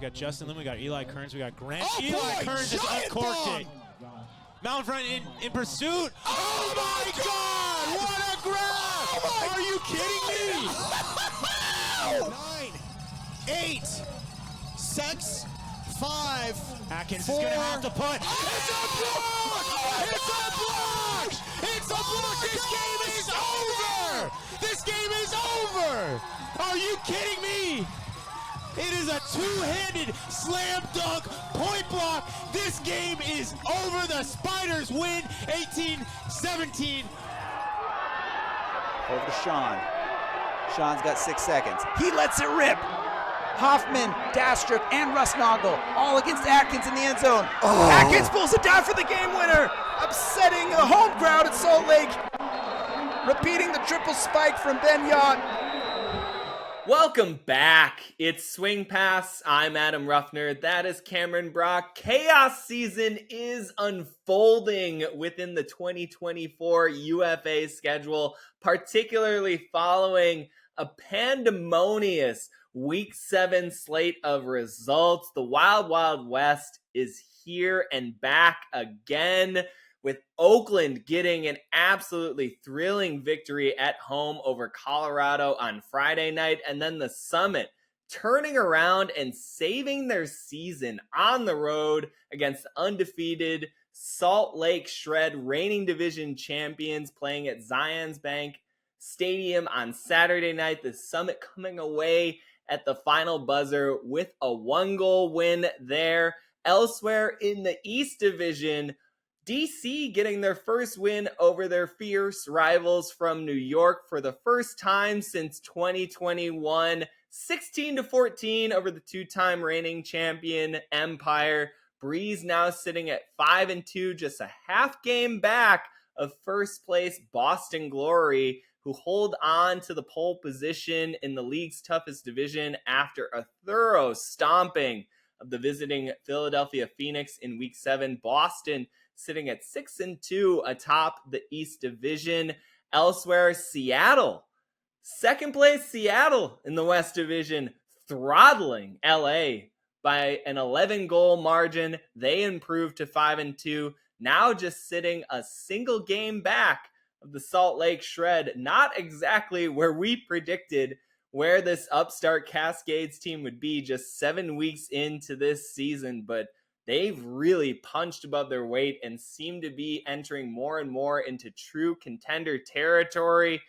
got Justin Lim, we got Eli Kearns, we got Grant. Oh, Eli boy, Kearns has giant uncorked bomb. it. Mountain front in pursuit. Oh my God! What a grab! Oh Are you kidding me? 9, 8, 6, 5, Atkins 4. is going to have to punt. It's a block! It's a block! It's a block! This game is over! This game is over! Are you kidding me? It is a two-handed slam dunk point block. This game is over. The Spiders win 18-17. Over to Sean. Sean's got 6 seconds. He lets it rip. Hoffman, Dastrup, and Rusnagel all against Atkins in the end zone. Atkins pulls it down for the game winner, upsetting the home crowd at Salt Lake. Repeating the triple spike from Ben Yacht. Welcome back. It's Swing Pass. I'm Adam Ruffner. That is Cameron Brock. Chaos season is unfolding within the 2024 UFA schedule, particularly following a pandemonious Week 7 slate of results. The Wild Wild West is here and back again, with Oakland getting an absolutely thrilling victory at home over Colorado on Friday night, and then the Summit turning around and saving their season on the road against the undefeated Salt Lake Shred reigning division champions, playing at Zions Bank Stadium on Saturday night. The Summit coming away at the final buzzer with a 1-goal win there. Elsewhere in the East Division, DC getting their first win over their fierce rivals from New York for the first time since 2021. 16-14 over the two-time reigning champion Empire. Breeze now sitting at 5-2, just a half game back of first place Boston Glory, who hold on to the pole position in the league's toughest division after a thorough stomping of the visiting Philadelphia Phoenix in Week 7. Boston sitting at 6-2 atop the East Division. Elsewhere, Seattle, second place Seattle in the West Division, throttling LA by an 11-goal margin. They improved to 5-2, now just sitting a single game back of the Salt Lake Shred. Not exactly where we predicted where this upstart Cascades team would be just 7 weeks into this season, but they've really punched above their weight and seem to be entering more and more into true contender territory.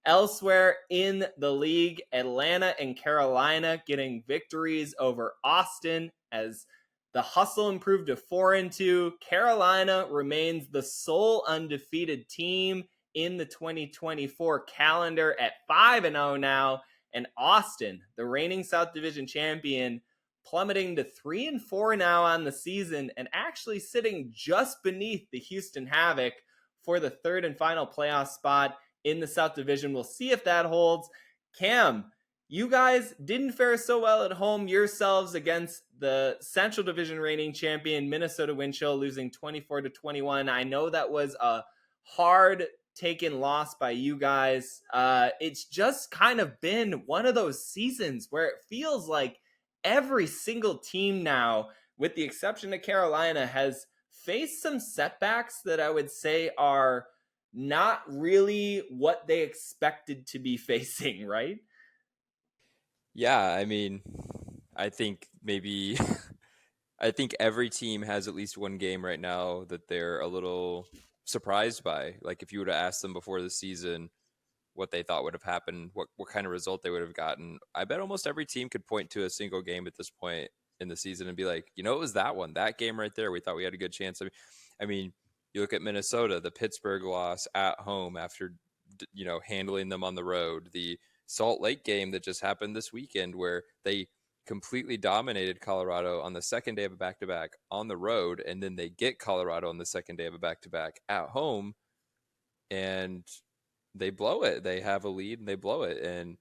Elsewhere in the league, Atlanta and Carolina getting victories over Austin as the Hustle improved to 4-2. Carolina remains the sole undefeated team in the 2024 calendar at 5-0 now. And Austin, the reigning South Division champion, plummeting to 3-4 now on the season and actually sitting just beneath the Houston Havoc for the third and final playoff spot in the South Division. We'll see if that holds. Cam, you guys didn't fare so well at home yourselves against the Central Division reigning champion Minnesota Wind Chill, losing 24-21. I know that was a hard taken loss by you guys. It's just kind of been one of those seasons where it feels like every single team now, with the exception of Carolina, has faced some setbacks that I would say are not really what they expected to be facing, right? Yeah, I mean, I think maybe I think every team has at least one game right now that they're a little surprised by. Like, if you would have asked them before the season what they thought would have happened, what kind of result they would have gotten, I bet almost every team could point to a single game at this point in the season and be like, you know, it was that game right there. We thought we had a good chance. I mean, you look at Minnesota, the Pittsburgh loss at home after, you know, handling them on the road, the Salt Lake game that just happened this weekend where they completely dominated Colorado on the second day of a back-to-back on the road, and then they get Colorado on the second day of a back-to-back at home, and they blow it. They have a lead and they blow it. And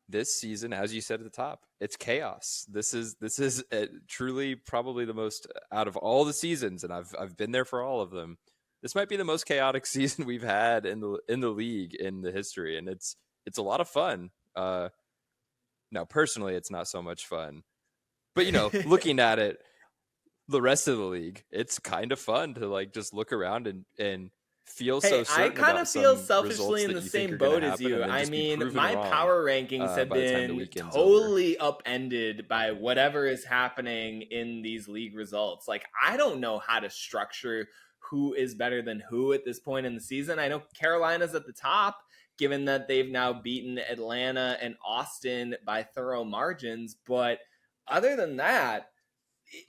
this season, as you said at the top, it's chaos. This is truly probably the most out of all the seasons, and I've been there for all of them. This might be the most chaotic season we've had in the league in the history, and it's a lot of fun. Now, personally, it's not so much fun But, looking at it, the rest of the league, it's kind of fun to like just look around and feel so certain. I kind of feel some selfishly results in that the you think same are gonna boat as happen, you. and then I just be mean, proven my wrong, power rankings have by the time the been weekend's totally upended by whatever is happening in these league results. Like, I don't know how to structure who is better than who at this point in the season. I know Carolina's at the top, given that they've now beaten Atlanta and Austin by thorough margins. But other than that,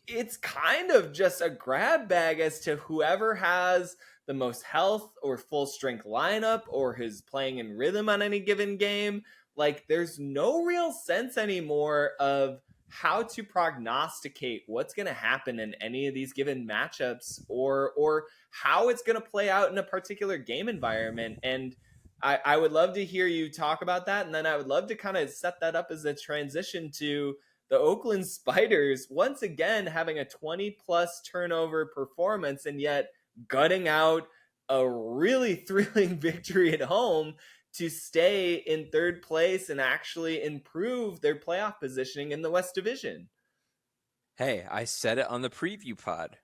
it's kind of just a grab bag as to whoever has the most health or full strength lineup or who's playing in rhythm on any given game. Like, there's no real sense anymore of how to prognosticate what's going to happen in any of these given matchups or how it's going to play out in a particular game environment. And I would love to hear you talk about that. And then I would love to kind of set that up as a transition to the Oakland Spiders once again having a 20-plus turnover performance and yet gutting out a really thrilling victory at home to stay in third place and actually improve their playoff positioning in the West Division. Hey, I said it on the preview pod.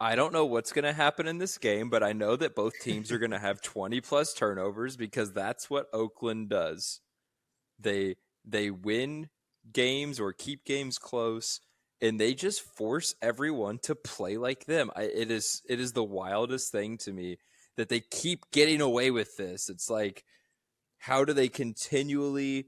I don't know what's going to happen in this game, but I know that both teams are going to have 20-plus turnovers because that's what Oakland does. They win games or keep games close, and they just force everyone to play like them. It is the wildest thing to me that they keep getting away with this. It's like, how do they continually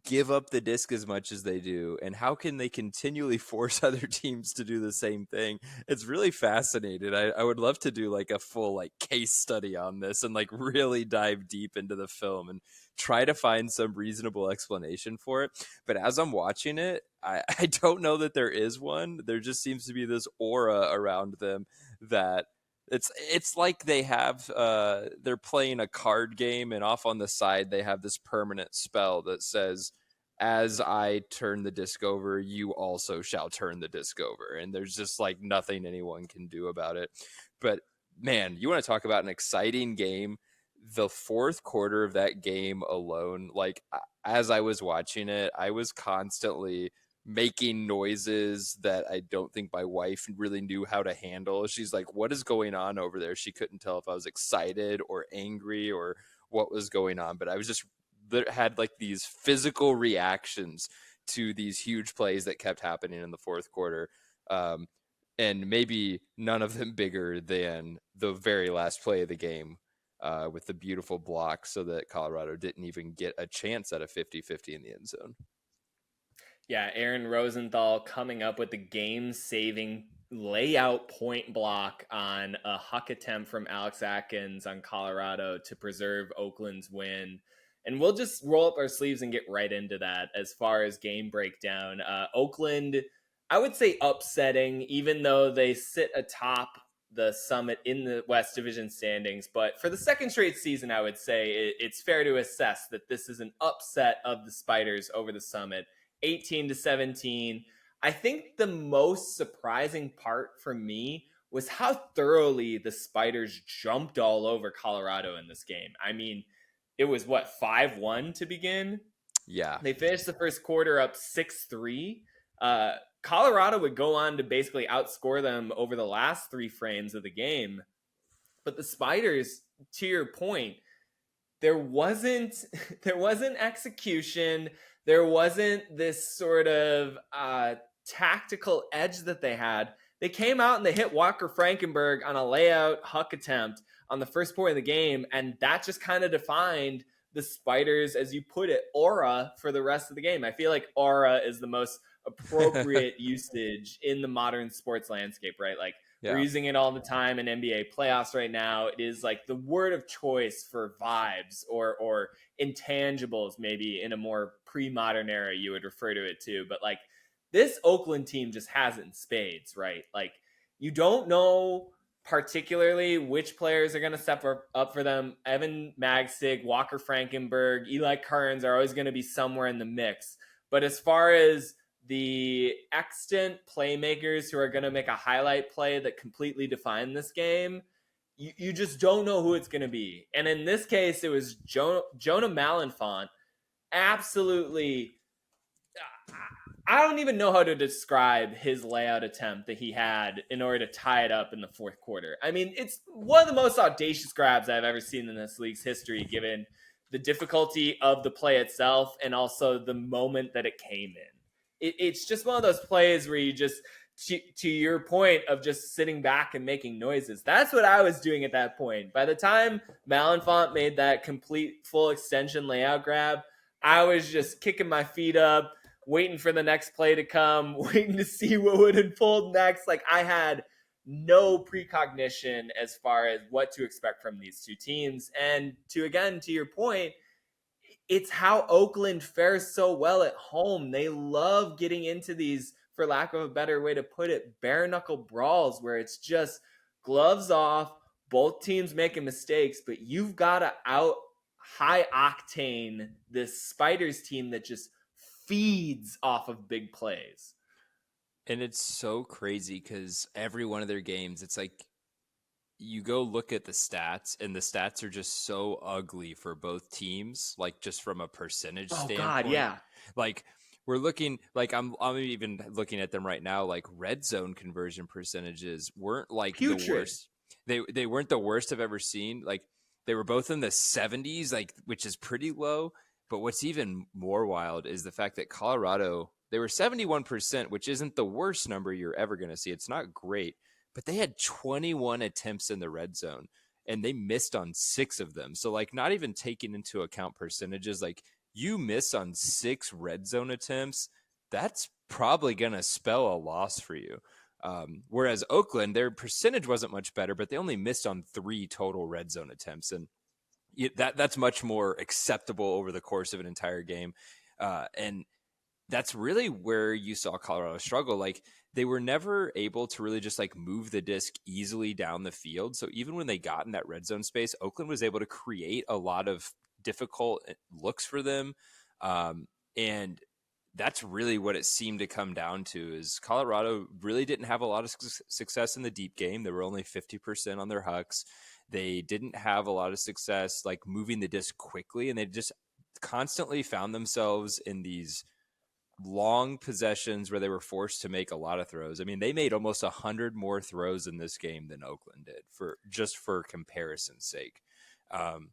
give up the disc as much as they do, and how can they continually force other teams to do the same thing? It's really fascinating. I would love to do like a full like case study on this and like really dive deep into the film and try to find some reasonable explanation for it. But as I'm watching it, I don't know that there is one. There just seems to be this aura around them that it's like they have they're playing a card game, and off on the side they have this permanent spell that says, as I turn the disc over, you also shall turn the disc over, and there's just like nothing anyone can do about it. But man, you want to talk about an exciting game. The fourth quarter of that game alone, like as I was watching it, I was constantly making noises that I don't think my wife really knew how to handle. She's like, what is going on over there? She couldn't tell if I was excited or angry or what was going on, but I was just had like these physical reactions to these huge plays that kept happening in the fourth quarter. And maybe none of them bigger than the very last play of the game with the beautiful block so that Colorado didn't even get a chance at a 50-50 in the end zone. Yeah, Aaron Rosenthal coming up with the game-saving layout point block on a huck attempt from Alex Atkins on Colorado to preserve Oakland's win. And we'll just roll up our sleeves and get right into that as far as game breakdown. Oakland, I would say upsetting, even though they sit atop the summit in the West Division standings. But for the second straight season, I would say it's fair to assess that this is an upset of the Spiders over the summit. 18-17. I think the most surprising part for me was how thoroughly the Spiders jumped all over Colorado in this game. I mean, it was 5-1 to begin? Yeah. They finished the first quarter up 6-3. Colorado would go on to basically outscore them over the last three frames of the game. But the Spiders, to your point, there wasn't execution. There wasn't this sort of tactical edge that they had. They came out and they hit Walker Frankenberg on a layout huck attempt on the first point of the game, and that just kind of defined the Spiders, as you put it, aura for the rest of the game. I feel like aura is the most appropriate usage in the modern sports landscape, right? Like, we're using it all the time in NBA playoffs right now. It is like the word of choice for vibes or intangibles, maybe in a more pre-modern era you would refer to it to. But like, this Oakland team just has it in spades, right? Like, you don't know particularly which players are going to step up for them. Evan Magsig, Walker Frankenberg, Eli Kearns are always going to be somewhere in the mix. But as far as the extant playmakers who are going to make a highlight play that completely define this game, you just don't know who it's going to be. And in this case, it was Jonah Malenfant. Absolutely, I don't even know how to describe his layout attempt that he had in order to tie it up in the fourth quarter. I mean, it's one of the most audacious grabs I've ever seen in this league's history, given the difficulty of the play itself and also the moment that it came in. It's just one of those plays where you just, to your point of just sitting back and making noises. That's what I was doing at that point. By the time Malenfant made that complete full extension layout grab, I was just kicking my feet up, waiting for the next play to come, waiting to see what would unfold next. Like, I had no precognition as far as what to expect from these two teams. And to your point, it's how Oakland fares so well at home. They love getting into these, for lack of a better way to put it, bare knuckle brawls where it's just gloves off, both teams making mistakes, but you've got to out high octane this Spiders team that just feeds off of big plays. And it's so crazy because every one of their games, it's like you go look at the stats, and the stats are just so ugly for both teams, like just from a percentage standpoint. God, yeah. Like we're looking, like I'm even looking at them right now, like red zone conversion percentages weren't like the worst. They weren't the worst I've ever seen. Like they were both in the 70s, like, which is pretty low. But what's even more wild is the fact that Colorado, they were 71%, which isn't the worst number you're ever going to see. It's not great, but they had 21 attempts in the red zone and they missed on 6 of them. So like not even taking into account percentages, like you miss on 6 red zone attempts, that's probably going to spell a loss for you. Whereas Oakland, their percentage wasn't much better, but they only missed on 3 total red zone attempts. And that's much more acceptable over the course of an entire game. And that's really where you saw Colorado struggle. Like they were never able to really just like move the disc easily down the field. So even when they got in that red zone space, Oakland was able to create a lot of difficult looks for them. And that's really what it seemed to come down to is Colorado really didn't have a lot of success in the deep game. They were only 50% on their hucks. They didn't have a lot of success like moving the disc quickly, and they just constantly found themselves in these long possessions where they were forced to make a lot of throws. I mean, they made almost 100 more throws in this game than Oakland did, for comparison's sake. And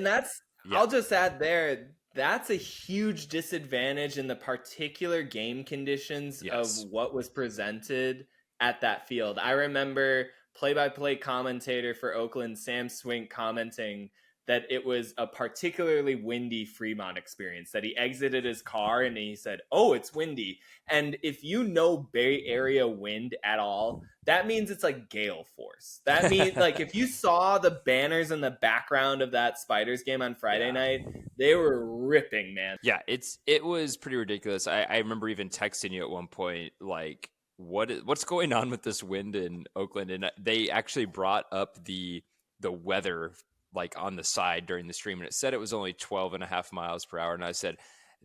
that's, yeah. I'll just add there, that's a huge disadvantage in the particular game conditions of what was presented at that field. I remember play-by-play commentator for Oakland, Sam Swink, commenting that it was a particularly windy Fremont experience, that he exited his car and he said, "Oh, it's windy." And if you know Bay Area wind at all, that means it's like gale force. That means like if you saw the banners in the background of that Spiders game on Friday night, they were ripping, man. Yeah, it was pretty ridiculous. I remember even texting you at one point, like, what's going on with this wind in Oakland? And they actually brought up the weather like on the side during the stream, and it said it was only 12.5 miles per hour. And I said,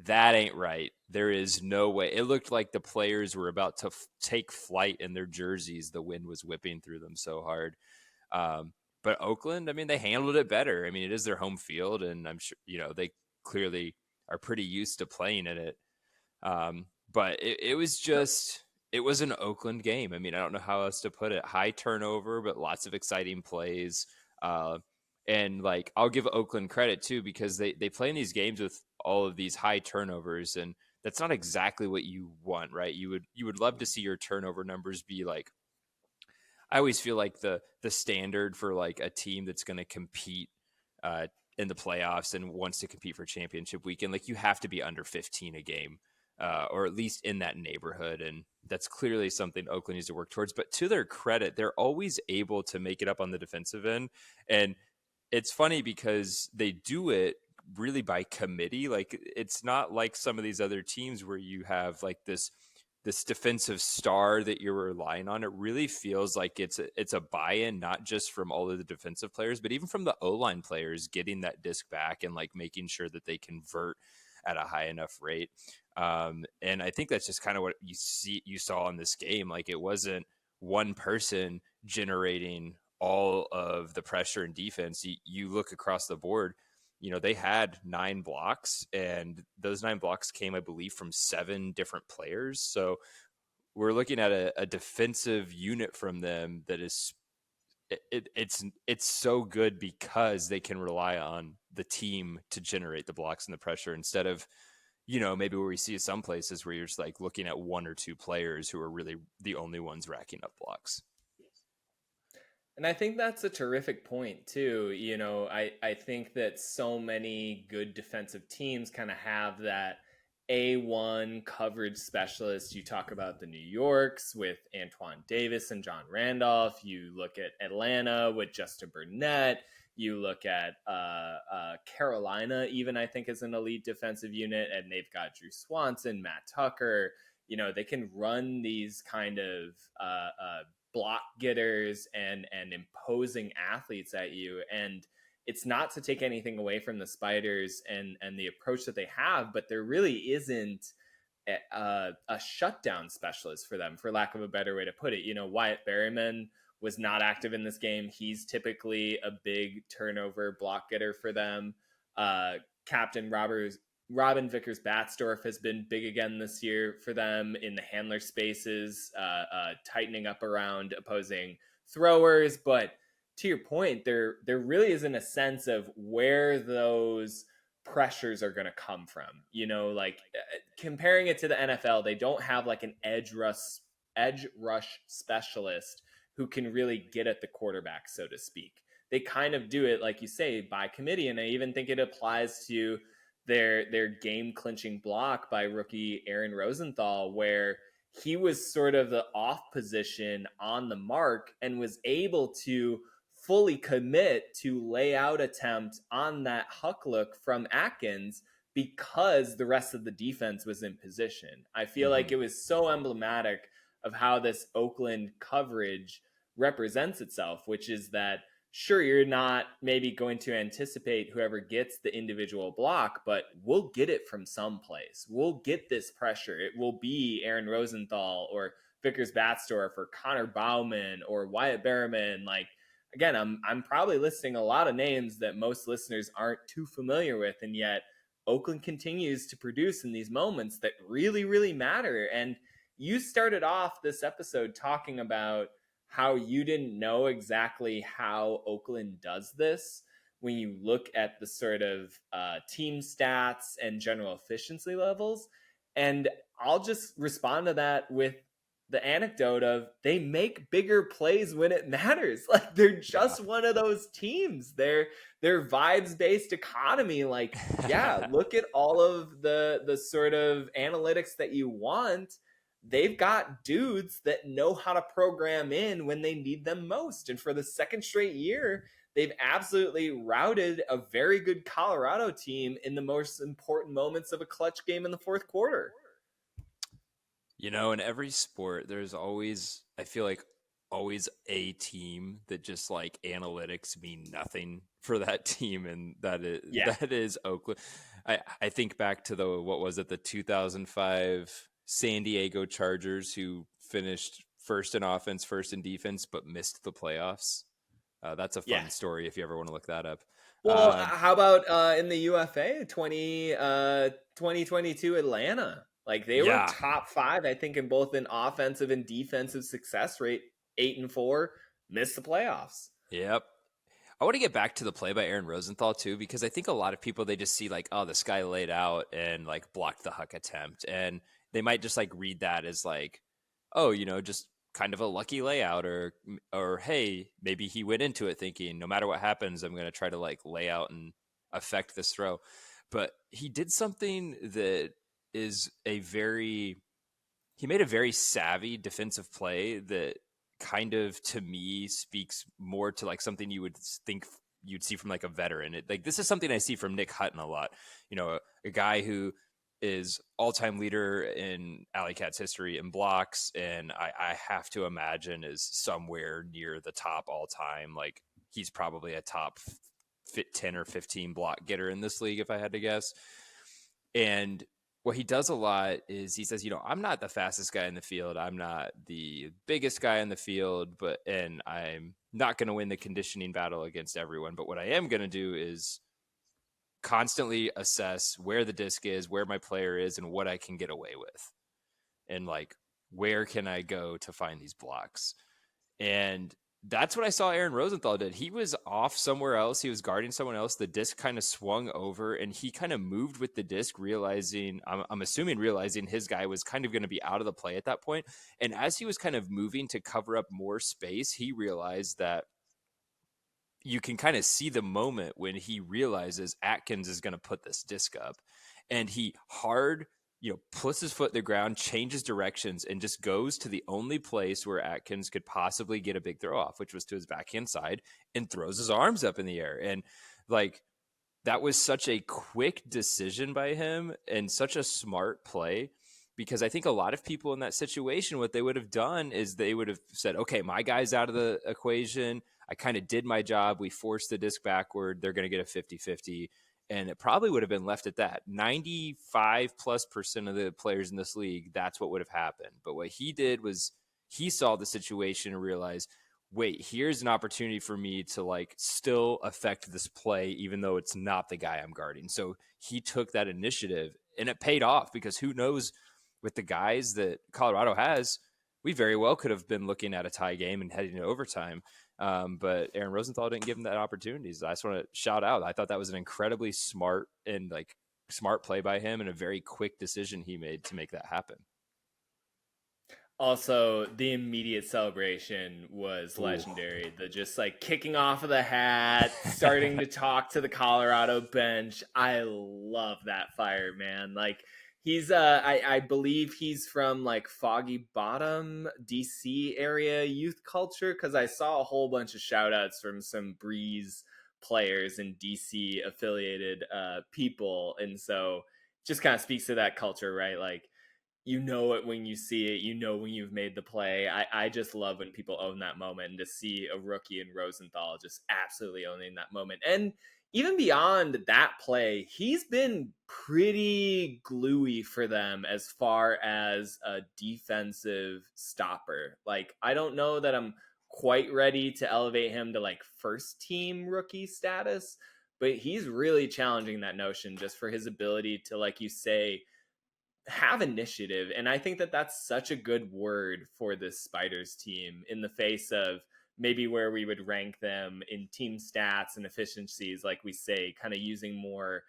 that ain't right. There is no way. It looked like the players were about to take flight in their jerseys. The wind was whipping through them so hard. But Oakland, I mean, they handled it better. I mean, it is their home field, and I'm sure, they clearly are pretty used to playing in it. But it was an Oakland game. I mean, I don't know how else to put it. High turnover, but lots of exciting plays. And like, I'll give Oakland credit too, because they play in these games with all of these high turnovers, and that's not exactly what you want, right? You would love to see your turnover numbers be like, I always feel like the standard for like a team that's going to compete in the playoffs and wants to compete for championship weekend, like you have to be under 15 a game, or at least in that neighborhood. And that's clearly something Oakland needs to work towards. But to their credit, they're always able to make it up on the defensive end. And it's funny because they do it really by committee. Like it's not like some of these other teams where you have like this defensive star that you're relying on. It really feels like it's a buy-in, not just from all of the defensive players, but even from the O-line players getting that disc back and like making sure that they convert at a high enough rate. And I think that's just kind of what you saw in this game. Like it wasn't one person generating all of the pressure and defense. You look across the board, they had 9 blocks, and those 9 blocks came, I believe, from 7 different players. So we're looking at a defensive unit from them that is it's so good because they can rely on the team to generate the blocks and the pressure instead of maybe where we see some places where you're just like looking at 1 or 2 players who are really the only ones racking up blocks. And I think that's a terrific point too. I think that so many good defensive teams kind of have that A1 coverage specialist. You talk about the New Yorks with Antoine Davis and John Randolph. You look at Atlanta with Justin Burnett. You look at Carolina, even I think is an elite defensive unit, and they've got Drew Swanson, Matt Tucker. They can run these kind of block getters and imposing athletes at you. And it's not to take anything away from the Spiders and the approach that they have, but there really isn't a shutdown specialist for them, for lack of a better way to put it. Wyatt Berryman was not active in this game. He's typically a big turnover block getter for them. Captain Robin Vickers-Batzdorf has been big again this year for them in the handler spaces, tightening up around opposing throwers. But to your point, there really isn't a sense of where those pressures are going to come from. Comparing it to the NFL, they don't have like an edge rush specialist who can really get at the quarterback, so to speak. They kind of do it, like you say, by committee. And I even think it applies to their game clinching block by rookie Aaron Rosenthal, where he was sort of the off position on the mark and was able to fully commit to layout attempt on that huck look from Atkins because the rest of the defense was in position. I feel like it was so emblematic of how this Oakland coverage represents itself, which is that sure, you're not maybe going to anticipate whoever gets the individual block, but we'll get it from someplace. We'll get this pressure. It will be Aaron Rosenthal or Vickers-Batzdorf or Connor Bauman or Wyatt Berryman. Like, again, I'm probably listing a lot of names that most listeners aren't too familiar with, and yet Oakland continues to produce in these moments that really, really matter. And you started off this episode talking about how you didn't know exactly how Oakland does this when you look at the sort of team stats and general efficiency levels. And I'll just respond to that with the anecdote of they make bigger plays when it matters. Like, they're just one of those teams. They're vibes-based economy. Like, yeah, look at all of the sort of analytics that you want. They've got dudes that know how to program in when they need them most. And for the second straight year, they've absolutely routed a very good Colorado team in the most important moments of a clutch game in the fourth quarter. In every sport, there's always, I feel like, always a team that just like analytics mean nothing for that team. And that is Oakland. I think back to the 2005 San Diego Chargers, who finished first in offense, first in defense, but missed the playoffs. That's a fun story if you ever want to look that up. Well, how about in the UFA 2022 Atlanta? Like, they were top 5, I think, in both offensive and defensive success rate, 8-4, missed the playoffs. Yep. I want to get back to the play by Aaron Rosenthal too, because I think a lot of people, they just see like, oh, this guy laid out and like blocked the huck attempt, and they might just like read that as like, oh, just kind of a lucky layout, or hey, maybe he went into it thinking no matter what happens, I'm going to try to like lay out and affect this throw. But he did something that is he made a very savvy defensive play that kind of, to me, speaks more to like something you would think you'd see from like a veteran. This is something I see from Nick Hutton a lot, a guy who is all-time leader in AlleyCats history in blocks, and I have to imagine is somewhere near the top all-time. Like, he's probably a top 10 or 15 block getter in this league, if I had to guess. And what he does a lot is he says, I'm not the fastest guy in the field. I'm not the biggest guy in the field, and I'm not going to win the conditioning battle against everyone. But what I am going to do is constantly assess where the disc is, where my player is, and what I can get away with. And like, where can I go to find these blocks? And that's what I saw Aaron Rosenthal did. He was off somewhere else. He was guarding someone else. The disc kind of swung over and he kind of moved with the disc, realizing, I'm assuming realizing his guy was kind of going to be out of the play at that point. And as he was kind of moving to cover up more space, he realized that you can kind of see the moment when he realizes Atkins is going to put this disc up, and he puts his foot in the ground, changes directions, and just goes to the only place where Atkins could possibly get a big throw off, which was to his backhand side, and throws his arms up in the air. And like, that was such a quick decision by him and such a smart play, because I think a lot of people in that situation, what they would have done is they would have said, okay, my guy's out of the equation. I kind of did my job. We forced the disc backward. They're going to get a 50-50. And it probably would have been left at that. 95+% of the players in this league, that's what would have happened. But what he did was he saw the situation and realized, wait, here's an opportunity for me to like still affect this play, even though it's not the guy I'm guarding. So he took that initiative, and it paid off, because who knows, with the guys that Colorado has, we very well could have been looking at a tie game and heading to overtime. But Aaron Rosenthal didn't give him that opportunity. So I just want to shout out. I thought that was an incredibly smart play by him, and a very quick decision he made to make that happen. Also, the immediate celebration was legendary. The just like kicking off of the hat, starting to talk to the Colorado bench. I love that fire, man. Like, he's I believe he's from like Foggy Bottom, DC area youth culture, because I saw a whole bunch of shout outs from some Breeze players and DC affiliated people. And so just kind of speaks to that culture, right? Like, you know it when you see it, you know when you've made the play. I just love when people own that moment, and to see a rookie in Rosenthal just absolutely owning that moment. And even beyond that play, he's been pretty gluey for them as far as a defensive stopper. Like, I don't know that I'm quite ready to elevate him to like first team rookie status, but he's really challenging that notion just for his ability to, like you say, have initiative. And I think that that's such a good word for this Spiders team in the face of maybe where we would rank them in team stats and efficiencies, like we say, kind of using more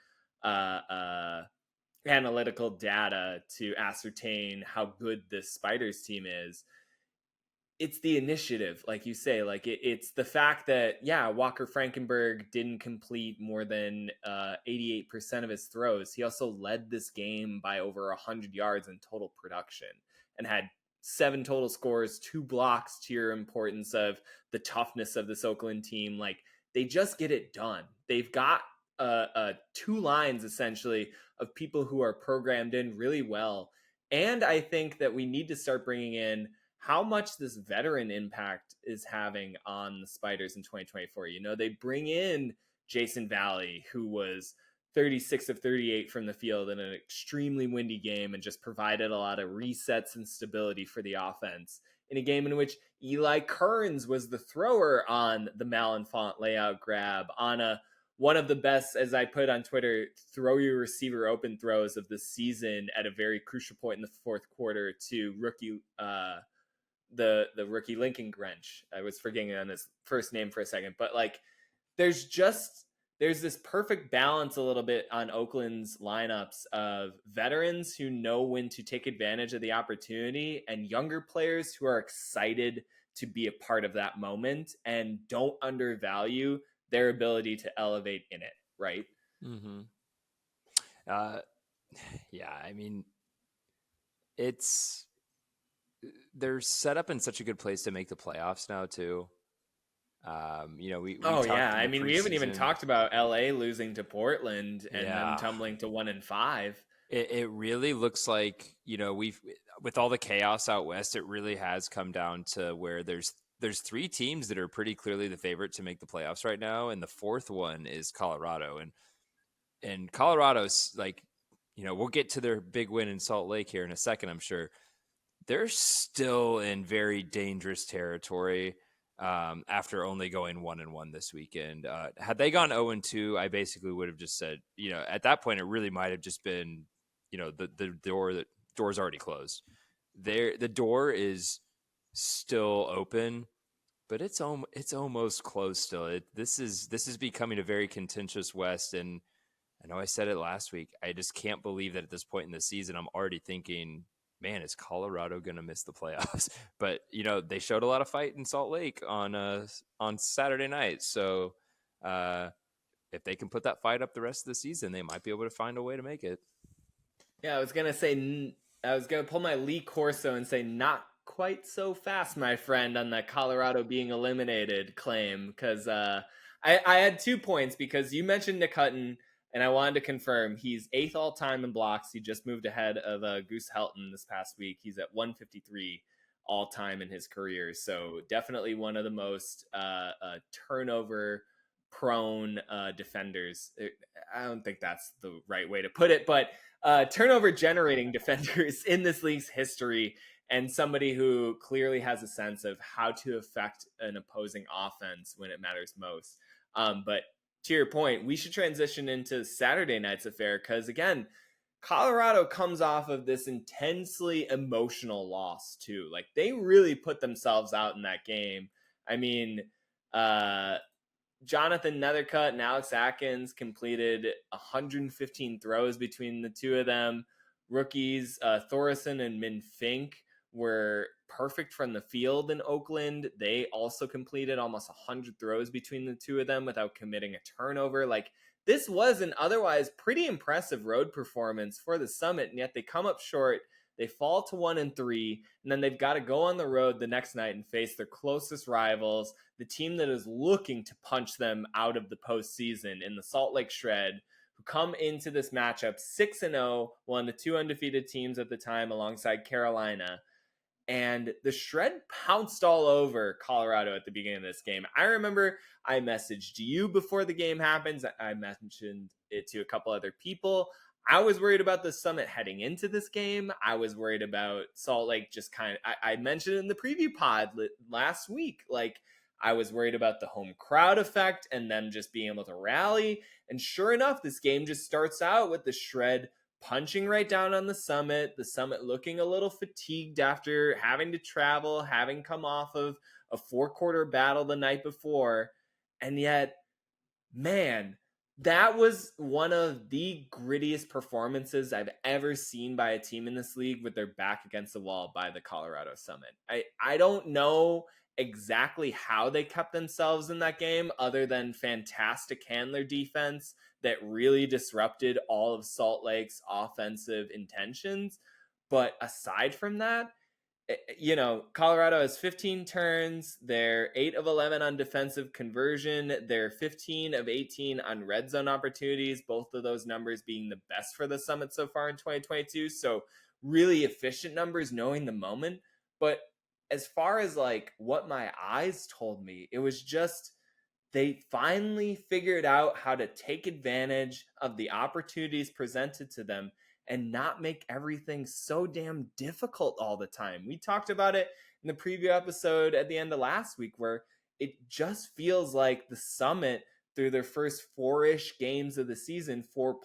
analytical data to ascertain how good this Spiders team is. It's the initiative, like you say, like it's the fact that, yeah, Walker Frankenberg didn't complete more than 88% of his throws. He also led this game by over 100 yards in total production and had 7 total scores, 2 blocks, to your importance of the toughness of this Oakland team. Like, they just get it done. They've got 2 lines essentially of people who are programmed in really well. And I think that we need to start bringing in how much this veteran impact is having on the Spiders in 2024. You know, they bring in Jason Valley, who was 36 of 38 from the field in an extremely windy game and just provided a lot of resets and stability for the offense in a game in which Eli Kearns was the thrower on the Malenfant layout grab, on one of the best, as I put on Twitter, throw your receiver open throws of the season at a very crucial point in the fourth quarter to rookie, the rookie Lincoln Grench. I was forgetting on his first name for a second, but like, there's this perfect balance a little bit on Oakland's lineups of veterans who know when to take advantage of the opportunity and younger players who are excited to be a part of that moment and don't undervalue their ability to elevate in it, right? Mm-hmm. Yeah, I mean, they're set up in such a good place to make the playoffs now too. We I mean, we haven't even talked about LA losing to Portland and then tumbling to 1-5. It really looks like, with all the chaos out west, it really has come down to where there's 3 teams that are pretty clearly the favorite to make the playoffs right now, and the 4th one is Colorado. And Colorado's like, we'll get to their big win in Salt Lake here in a second, I'm sure. They're still in very dangerous territory. after only going 1-1 this weekend. Had they gone 0-2, I basically would have just said, at that point, it really might have just been, the door's already closed. The door is still open, but it's almost closed still. This is becoming a very contentious West, and I know I said it last week. I just can't believe that at this point in the season, I'm already thinking, man, is Colorado going to miss the playoffs? But, they showed a lot of fight in Salt Lake on Saturday night. So if they can put that fight up the rest of the season, they might be able to find a way to make it. Yeah, I was going to pull my Lee Corso and say not quite so fast, my friend, on that Colorado being eliminated claim. Because I had 2 points, because you mentioned Nick Hutton, and I wanted to confirm he's 8th all-time in blocks. He just moved ahead of Goose Helton this past week. He's at 153 all-time in his career. So definitely one of the most turnover-prone defenders. I don't think that's the right way to put it, but turnover-generating defenders in this league's history, and somebody who clearly has a sense of how to affect an opposing offense when it matters most. But to your point, we should transition into Saturday night's affair, because again, Colorado comes off of this intensely emotional loss too. Like, they really put themselves out in that game. I mean, Jonathan Nethercutt and Alex Atkins completed 115 throws between the two of them. Rookies Thoresen and Min Fink were perfect from the field in Oakland. They also completed almost 100 throws between the two of them without committing a turnover. Like, this was an otherwise pretty impressive road performance for the Summit, and yet they come up short. They fall to 1-3, and then they've got to go on the road the next night and face their closest rivals, the team that is looking to punch them out of the postseason in the Salt Lake Shred, who come into this matchup 6-0, one of the 2 undefeated teams at the time alongside Carolina. And the Shred pounced all over Colorado at the beginning of this game. I remember I messaged you before the game happens. I mentioned it to a couple other people. I was worried about the Summit heading into this game. I was worried about Salt Lake just I mentioned it in the preview pod last week. Like, I was worried about the home crowd effect and them just being able to rally. And sure enough, this game just starts out with the Shred punching right down on the Summit looking a little fatigued after having to travel, having come off of a 4-quarter battle the night before. And yet, man, that was one of the grittiest performances I've ever seen by a team in this league with their back against the wall by the Colorado Summit. I don't know exactly how they kept themselves in that game, other than fantastic handler defense that really disrupted all of Salt Lake's offensive intentions. But aside from that, Colorado has 15 turns. They're 8 of 11 on defensive conversion. They're 15 of 18 on red zone opportunities, both of those numbers being the best for the Summit so far in 2022. So really efficient numbers knowing the moment. But as far as like what my eyes told me, it was just they finally figured out how to take advantage of the opportunities presented to them and not make everything so damn difficult all the time. We talked about it in the preview episode at the end of last week, where it just feels like the Summit, through their first 4-ish games of the season, 4+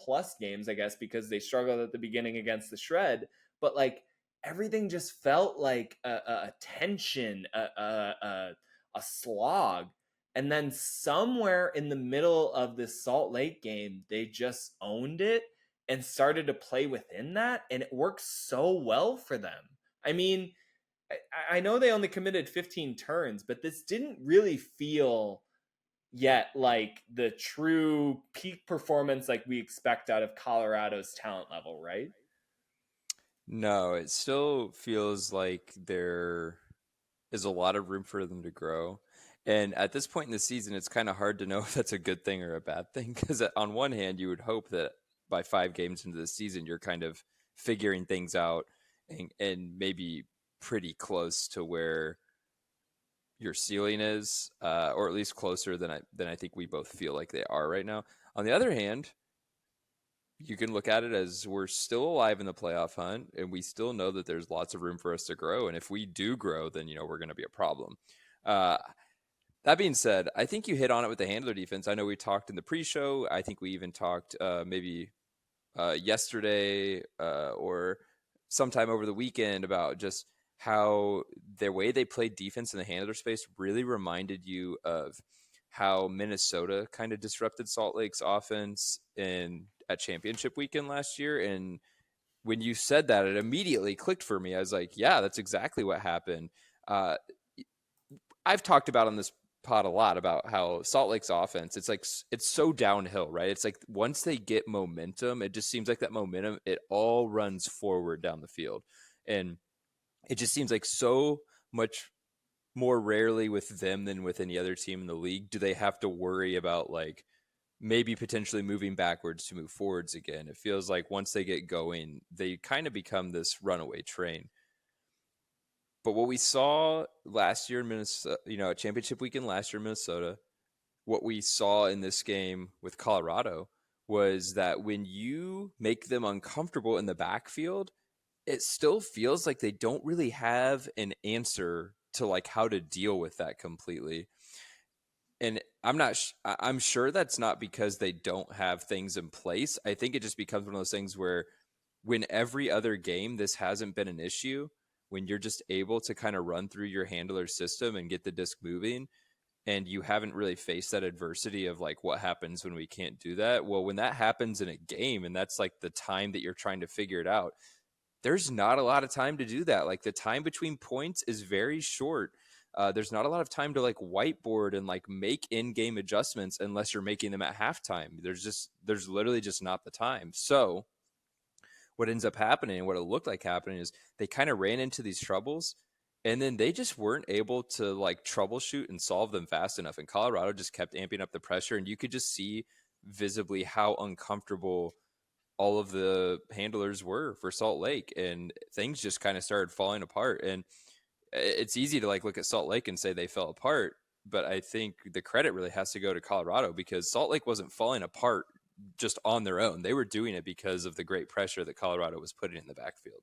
games, I guess, because they struggled at the beginning against the Shred, but like everything just felt like a tension, a slog. And then somewhere in the middle of this Salt Lake game, they just owned it and started to play within that, and it worked so well for them. I mean, I know they only committed 15 turns, but this didn't really feel yet like the true peak performance like we expect out of Colorado's talent level, right? No, it still feels like there is a lot of room for them to grow. And at this point in the season, it's kind of hard to know if that's a good thing or a bad thing, because on one hand, you would hope that by 5 games into the season, you're kind of figuring things out and maybe pretty close to where your ceiling is, or at least closer than I think we both feel like they are right now. On the other hand, you can look at it as we're still alive in the playoff hunt, and we still know that there's lots of room for us to grow. And if we do grow, then, we're going to be a problem. That being said, I think you hit on it with the handler defense. I know we talked in the pre-show. I think we even talked maybe yesterday or sometime over the weekend about just how the way they played defense in the handler space really reminded you of how Minnesota kind of disrupted Salt Lake's offense at championship weekend last year. And when you said that, it immediately clicked for me. I was like, yeah, that's exactly what happened. I've talked about on this pod a lot about how Salt Lake's offense, it's so downhill, right? It's like once they get momentum, it just seems like that momentum, it all runs forward down the field. And it just seems like so much more rarely with them than with any other team in the league do they have to worry about like maybe potentially moving backwards to move forwards again. It feels like once they get going, they kind of become this runaway train. But what we saw last year in Minnesota, championship weekend last year in Minnesota, what we saw in this game with Colorado was that when you make them uncomfortable in the backfield, it still feels like they don't really have an answer to like how to deal with that completely. And I'm sure that's not because they don't have things in place. I think it just becomes one of those things where when every other game, this hasn't been an issue, when you're just able to kind of run through your handler system and get the disc moving, and you haven't really faced that adversity of like what happens when we can't do that. Well, when that happens in a game and that's like the time that you're trying to figure it out, there's not a lot of time to do that. Like the time between points is very short. There's not a lot of time to like whiteboard and like make in-game adjustments unless you're making them at halftime. There's literally just not the time. So what ends up happening and what it looked like happening is they kind of ran into these troubles and then they just weren't able to like troubleshoot and solve them fast enough. And Colorado just kept amping up the pressure, and you could just see visibly how uncomfortable all of the handlers were for Salt Lake, and things just kind of started falling apart. And it's easy to like look at Salt Lake and say they fell apart, but I think the credit really has to go to Colorado because Salt Lake wasn't falling apart just on their own. They were doing it because of the great pressure that Colorado was putting in the backfield.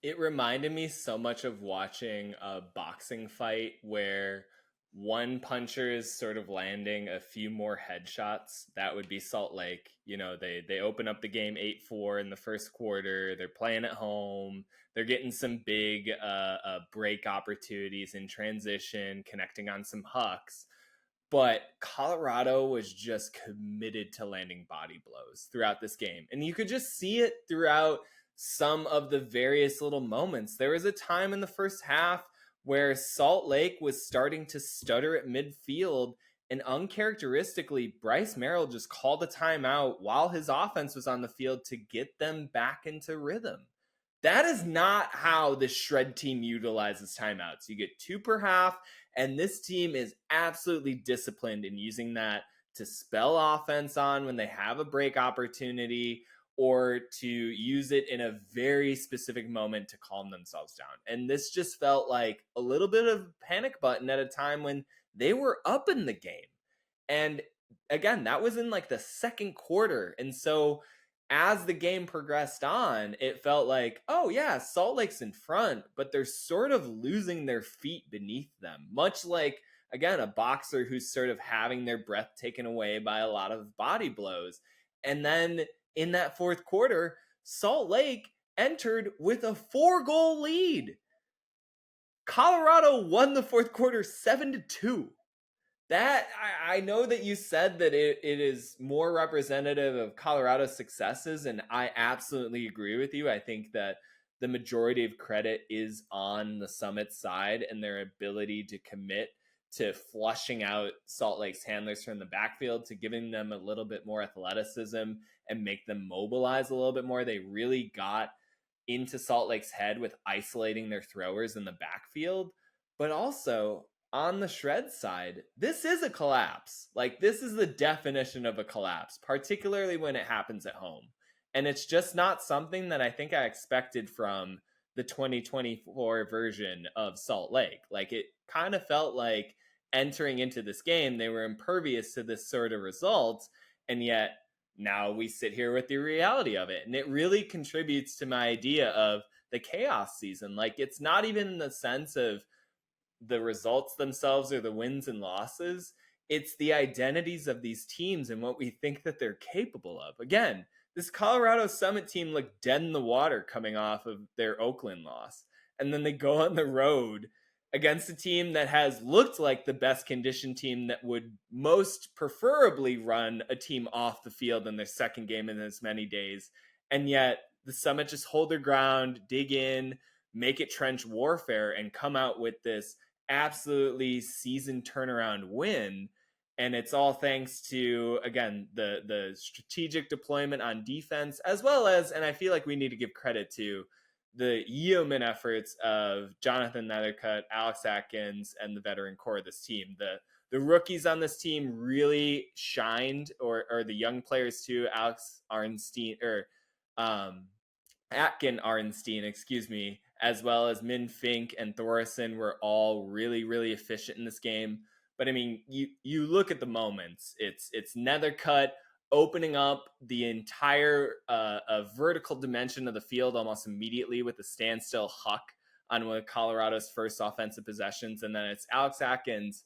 It reminded me so much of watching a boxing fight where one puncher is sort of landing a few more headshots. That would be Salt Lake. They open up the game 8-4 in the first quarter. They're playing at home. They're getting some big break opportunities in transition, connecting on some hucks. But Colorado was just committed to landing body blows throughout this game. And you could just see it throughout some of the various little moments. There was a time in the first half where Salt Lake was starting to stutter at midfield, and uncharacteristically, Bryce Merrill just called a timeout while his offense was on the field to get them back into rhythm. That is not how the Shred team utilizes timeouts. You get 2 per half, and this team is absolutely disciplined in using that to spell offense on when they have a break opportunity, or to use it in a very specific moment to calm themselves down. And this just felt like a little bit of panic button at a time when they were up in the game. And again, that was in like the second quarter. And so as the game progressed on, it felt like, oh yeah, Salt Lake's in front, but they're sort of losing their feet beneath them. Much like, again, a boxer who's sort of having their breath taken away by a lot of body blows. And then in that fourth quarter, Salt Lake entered with a 4-goal lead. Colorado won the fourth quarter 7-2. That I know that you said that it is more representative of Colorado's successes, and I absolutely agree with you. I think that the majority of credit is on the Summit side and their ability to commit to flushing out Salt Lake's handlers from the backfield, to giving them a little bit more athleticism and make them mobilize a little bit more. They really got into Salt Lake's head with isolating their throwers in the backfield. But also on the Shred side, this is a collapse. Like, this is the definition of a collapse, particularly when it happens at home. And it's just not something that I think I expected from the 2024 version of Salt Lake. Like, it kind of felt like entering into this game, they were impervious to this sort of result. And yet now we sit here with the reality of it. And it really contributes to my idea of the chaos season. Like, it's not even in the sense of the results themselves or the wins and losses. It's the identities of these teams and what we think that they're capable of. Again, this Colorado Summit team looked dead in the water coming off of their Oakland loss. And then they go on the road against a team that has looked like the best conditioned team that would most preferably run a team off the field in their second game in as many days. And yet the Summit just hold their ground, dig in, make it trench warfare, and come out with this absolutely season turnaround win. And it's all thanks to, again, the strategic deployment on defense, as well as, and I feel like we need to give credit to, the yeoman efforts of Jonathan Nethercutt, Alex Atkins, and the veteran core of this team. The rookies on this team really shined, or the young players too. Alex Arnstein, or Atkin Arnstein, excuse me, as well as Min Fink and Thorson were all really, really efficient in this game. But I mean, you look at the moments. It's Nethercutt opening up the entire vertical dimension of the field almost immediately with a standstill huck on one of Colorado's first offensive possessions. And then it's Alex Atkins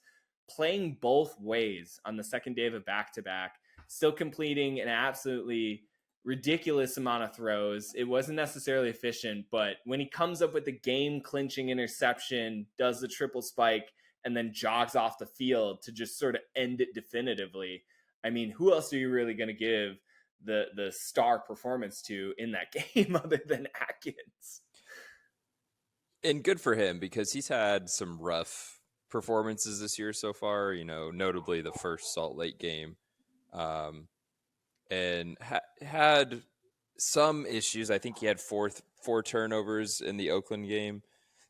playing both ways on the second day of a back-to-back, still completing an absolutely ridiculous amount of throws. It wasn't necessarily efficient, but when he comes up with the game-clinching interception, does the triple spike, and then jogs off the field to just sort of end it definitively. I mean, who else are you really going to give the star performance to in that game other than Atkins? And good for him, because he's had some rough performances this year so far, you know, notably the first Salt Lake game, and had some issues. I think he had four turnovers in the Oakland game.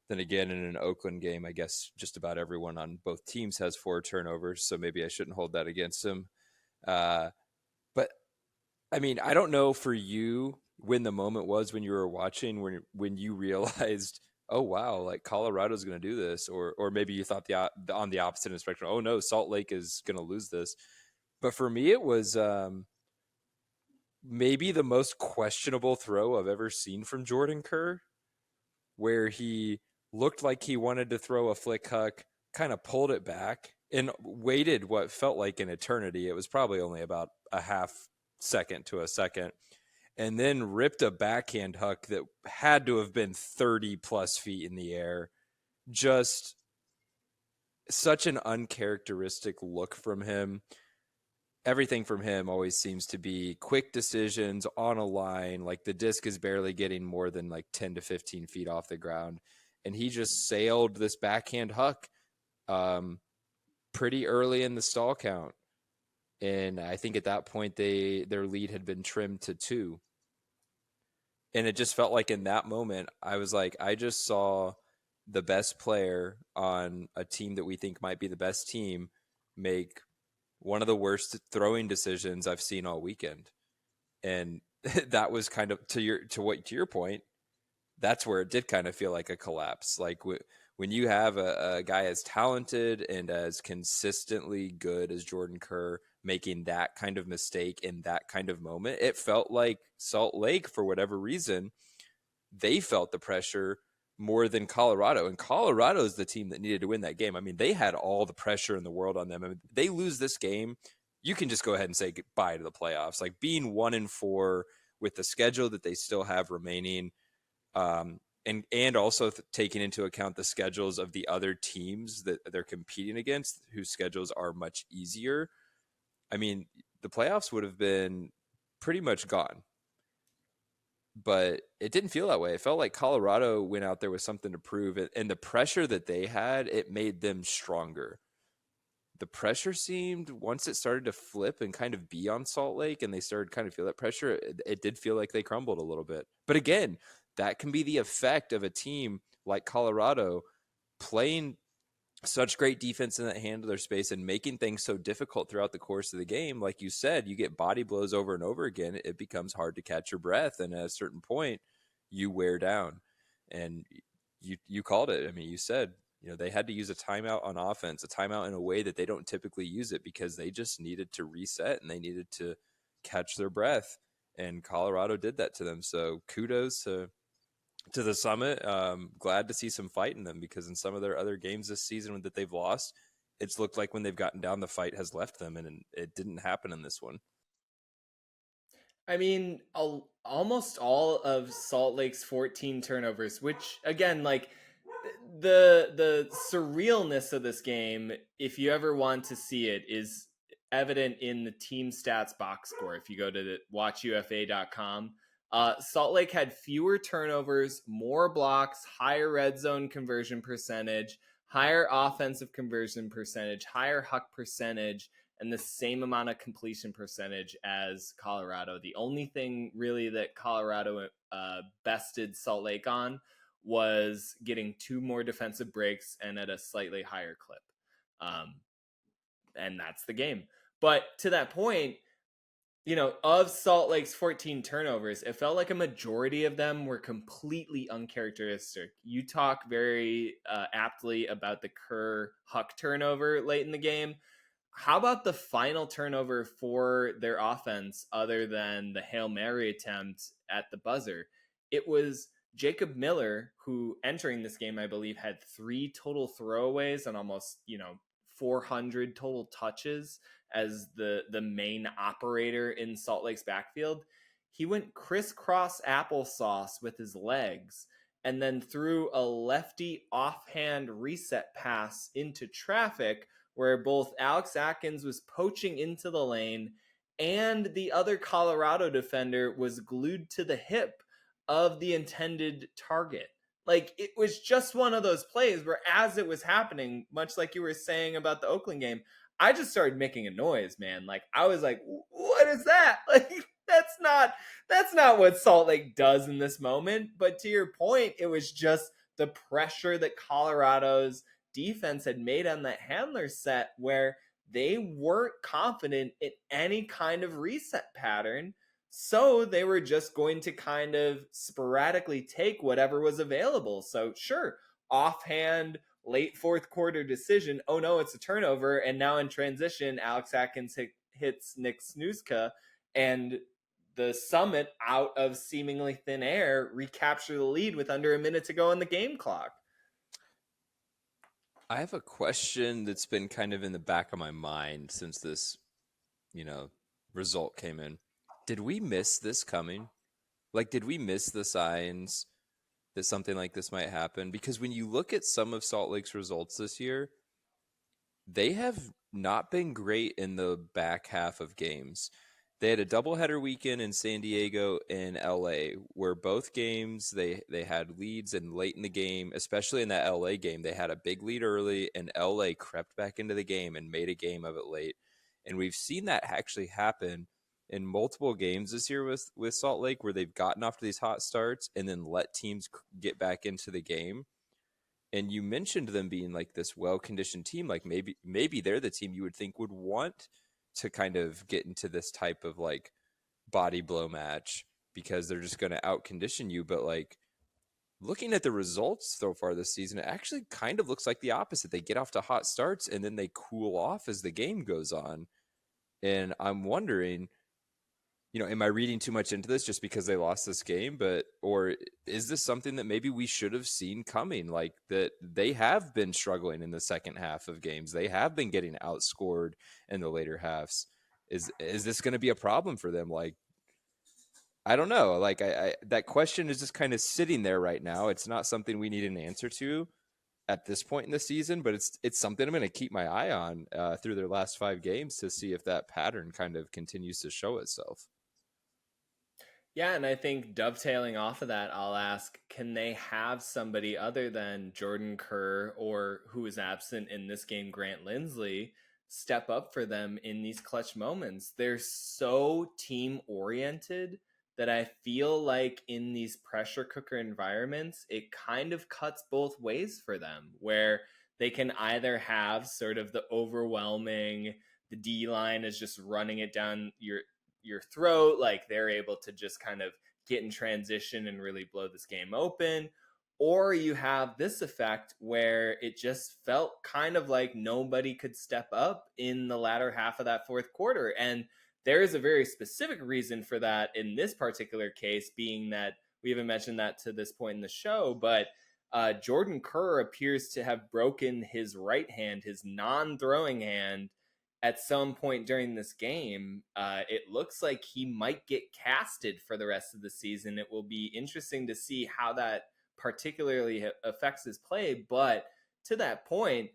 Then again, in an Oakland game, I guess just about everyone on both teams has 4 turnovers, so maybe I shouldn't hold that against him. But I mean, I don't know for you when the moment was when you were watching, when you realized, oh wow, like Colorado's going to do this, or maybe you thought on the opposite end of the spectrum, oh no, Salt Lake is going to lose this. But for me, it was maybe the most questionable throw I've ever seen from Jordan Kerr, where he looked like he wanted to throw a flick huck, kind of pulled it back, and waited what felt like an eternity. It was probably only about a half second to a second, and then ripped a backhand huck that had to have been 30 plus feet in the air. Just such an uncharacteristic look from him. Everything from him always seems to be quick decisions on a line, like the disc is barely getting more than like 10 to 15 feet off the ground. And he just sailed this backhand huck pretty early in the stall count. And I think at that point, their lead had been trimmed to 2. And it just felt like in that moment, I was like, I just saw the best player on a team that we think might be the best team make one of the worst throwing decisions I've seen all weekend. And that was kind of to your point, that's where it did kind of feel like a collapse. Like when you have a guy as talented and as consistently good as Jordan Kerr making that kind of mistake in that kind of moment, it felt like Salt Lake, for whatever reason, they felt the pressure more than Colorado. And Colorado is the team that needed to win that game. I mean, they had all the pressure in the world on them. I mean, they lose this game, you can just go ahead and say goodbye to the playoffs. Like being 1-4 with the schedule that they still have remaining, and also taking into account the schedules of the other teams that they're competing against, whose schedules are much easier. I mean, the playoffs would have been pretty much gone. But it didn't feel that way. It felt like Colorado went out there with something to prove. And the pressure that they had, it made them stronger. The pressure seemed, once it started to flip and kind of be on Salt Lake and they started kind of feel that pressure, it did feel like they crumbled a little bit. But again, that can be the effect of a team like Colorado playing such great defense in that handle their space and making things so difficult throughout the course of the game. Like you said, you get body blows over and over again. It becomes hard to catch your breath. And at a certain point, you wear down. And you called it. I mean, you said, you know, they had to use a timeout on offense, a timeout in a way that they don't typically use it, because they just needed to reset and they needed to catch their breath. And Colorado did that to them. So kudos to to the summit. Glad to see some fight in them, because in some of their other games this season that they've lost, it's looked like when they've gotten down, the fight has left them, and it didn't happen in this one. I mean, almost all of Salt Lake's 14 turnovers, which again, like the surrealness of this game, if you ever want to see it, is evident in the team stats box score. If you go to watchufa.com, Salt Lake had fewer turnovers, more blocks, higher red zone conversion percentage, higher offensive conversion percentage, higher huck percentage, and the same amount of completion percentage as Colorado. The only thing really that Colorado bested Salt Lake on was getting 2 more defensive breaks and at a slightly higher clip. And that's the game. But to that point, you know, of Salt Lake's 14 turnovers, it felt like a majority of them were completely uncharacteristic. You talk very aptly about the Kerr Huck turnover late in the game. How about the final turnover for their offense, other than the Hail Mary attempt at the buzzer? It was Jacob Miller, who entering this game, I believe, had 3 total throwaways and almost, 400 total touches as the main operator in Salt Lake's backfield. He went crisscross applesauce with his legs and then threw a lefty offhand reset pass into traffic, where both Alex Atkins was poaching into the lane and the other Colorado defender was glued to the hip of the intended target. Like, it was just one of those plays where, as it was happening, much like you were saying about the Oakland game, I just started making a noise, man. Like, I was like, what is that? Like, that's not what Salt Lake does in this moment. But to your point, it was just the pressure that Colorado's defense had made on that handler set, where they weren't confident in any kind of reset pattern. So they were just going to kind of sporadically take whatever was available. So sure, offhand, late fourth quarter decision. Oh no, it's a turnover. And now in transition, Alex Atkins hits Nick Snuzka, and the Summit, out of seemingly thin air, recapture the lead with under a minute to go on the game clock. I have a question that's been kind of in the back of my mind since this, result came in. Did we miss this coming? Like, did we miss the signs that something like this might happen? Because when you look at some of Salt Lake's results this year, they have not been great in the back half of games. They had a doubleheader weekend in San Diego and LA, where both games they had leads, and late in the game, especially in that LA game, they had a big lead early, and LA crept back into the game and made a game of it late. And we've seen that actually happen in multiple games this year with Salt Lake, where they've gotten off to these hot starts and then let teams get back into the game. And you mentioned them being like this well-conditioned team. Like maybe they're the team you would think would want to kind of get into this type of like body blow match, because they're just going to out-condition you. But like, looking at the results so far this season, it actually kind of looks like the opposite. They get off to hot starts and then they cool off as the game goes on. And I'm wondering, am I reading too much into this just because they lost this game? Or is this something that maybe we should have seen coming? Like, that they have been struggling in the second half of games. They have been getting outscored in the later halves. Is this going to be a problem for them? Like, I don't know. Like, I that question is just kind of sitting there right now. It's not something we need an answer to at this point in the season, but it's something I'm going to keep my eye on through their last 5 games to see if that pattern kind of continues to show itself. Yeah, and I think dovetailing off of that, I'll ask, can they have somebody other than Jordan Kerr, or who is absent in this game, Grant Lindsley, step up for them in these clutch moments? They're so team-oriented that I feel like in these pressure cooker environments, it kind of cuts both ways for them, where they can either have sort of the overwhelming, the D-line is just running it down your throat, like they're able to just kind of get in transition and really blow this game open. Or you have this effect where it just felt kind of like nobody could step up in the latter half of that fourth quarter. And there is a very specific reason for that in this particular case, being that we haven't mentioned that to this point in the show, but Jordan Kerr appears to have broken his right hand, his non-throwing hand, at some point during this game. It looks like he might get casted for the rest of the season. It will be interesting to see how that particularly affects his play. But to that point,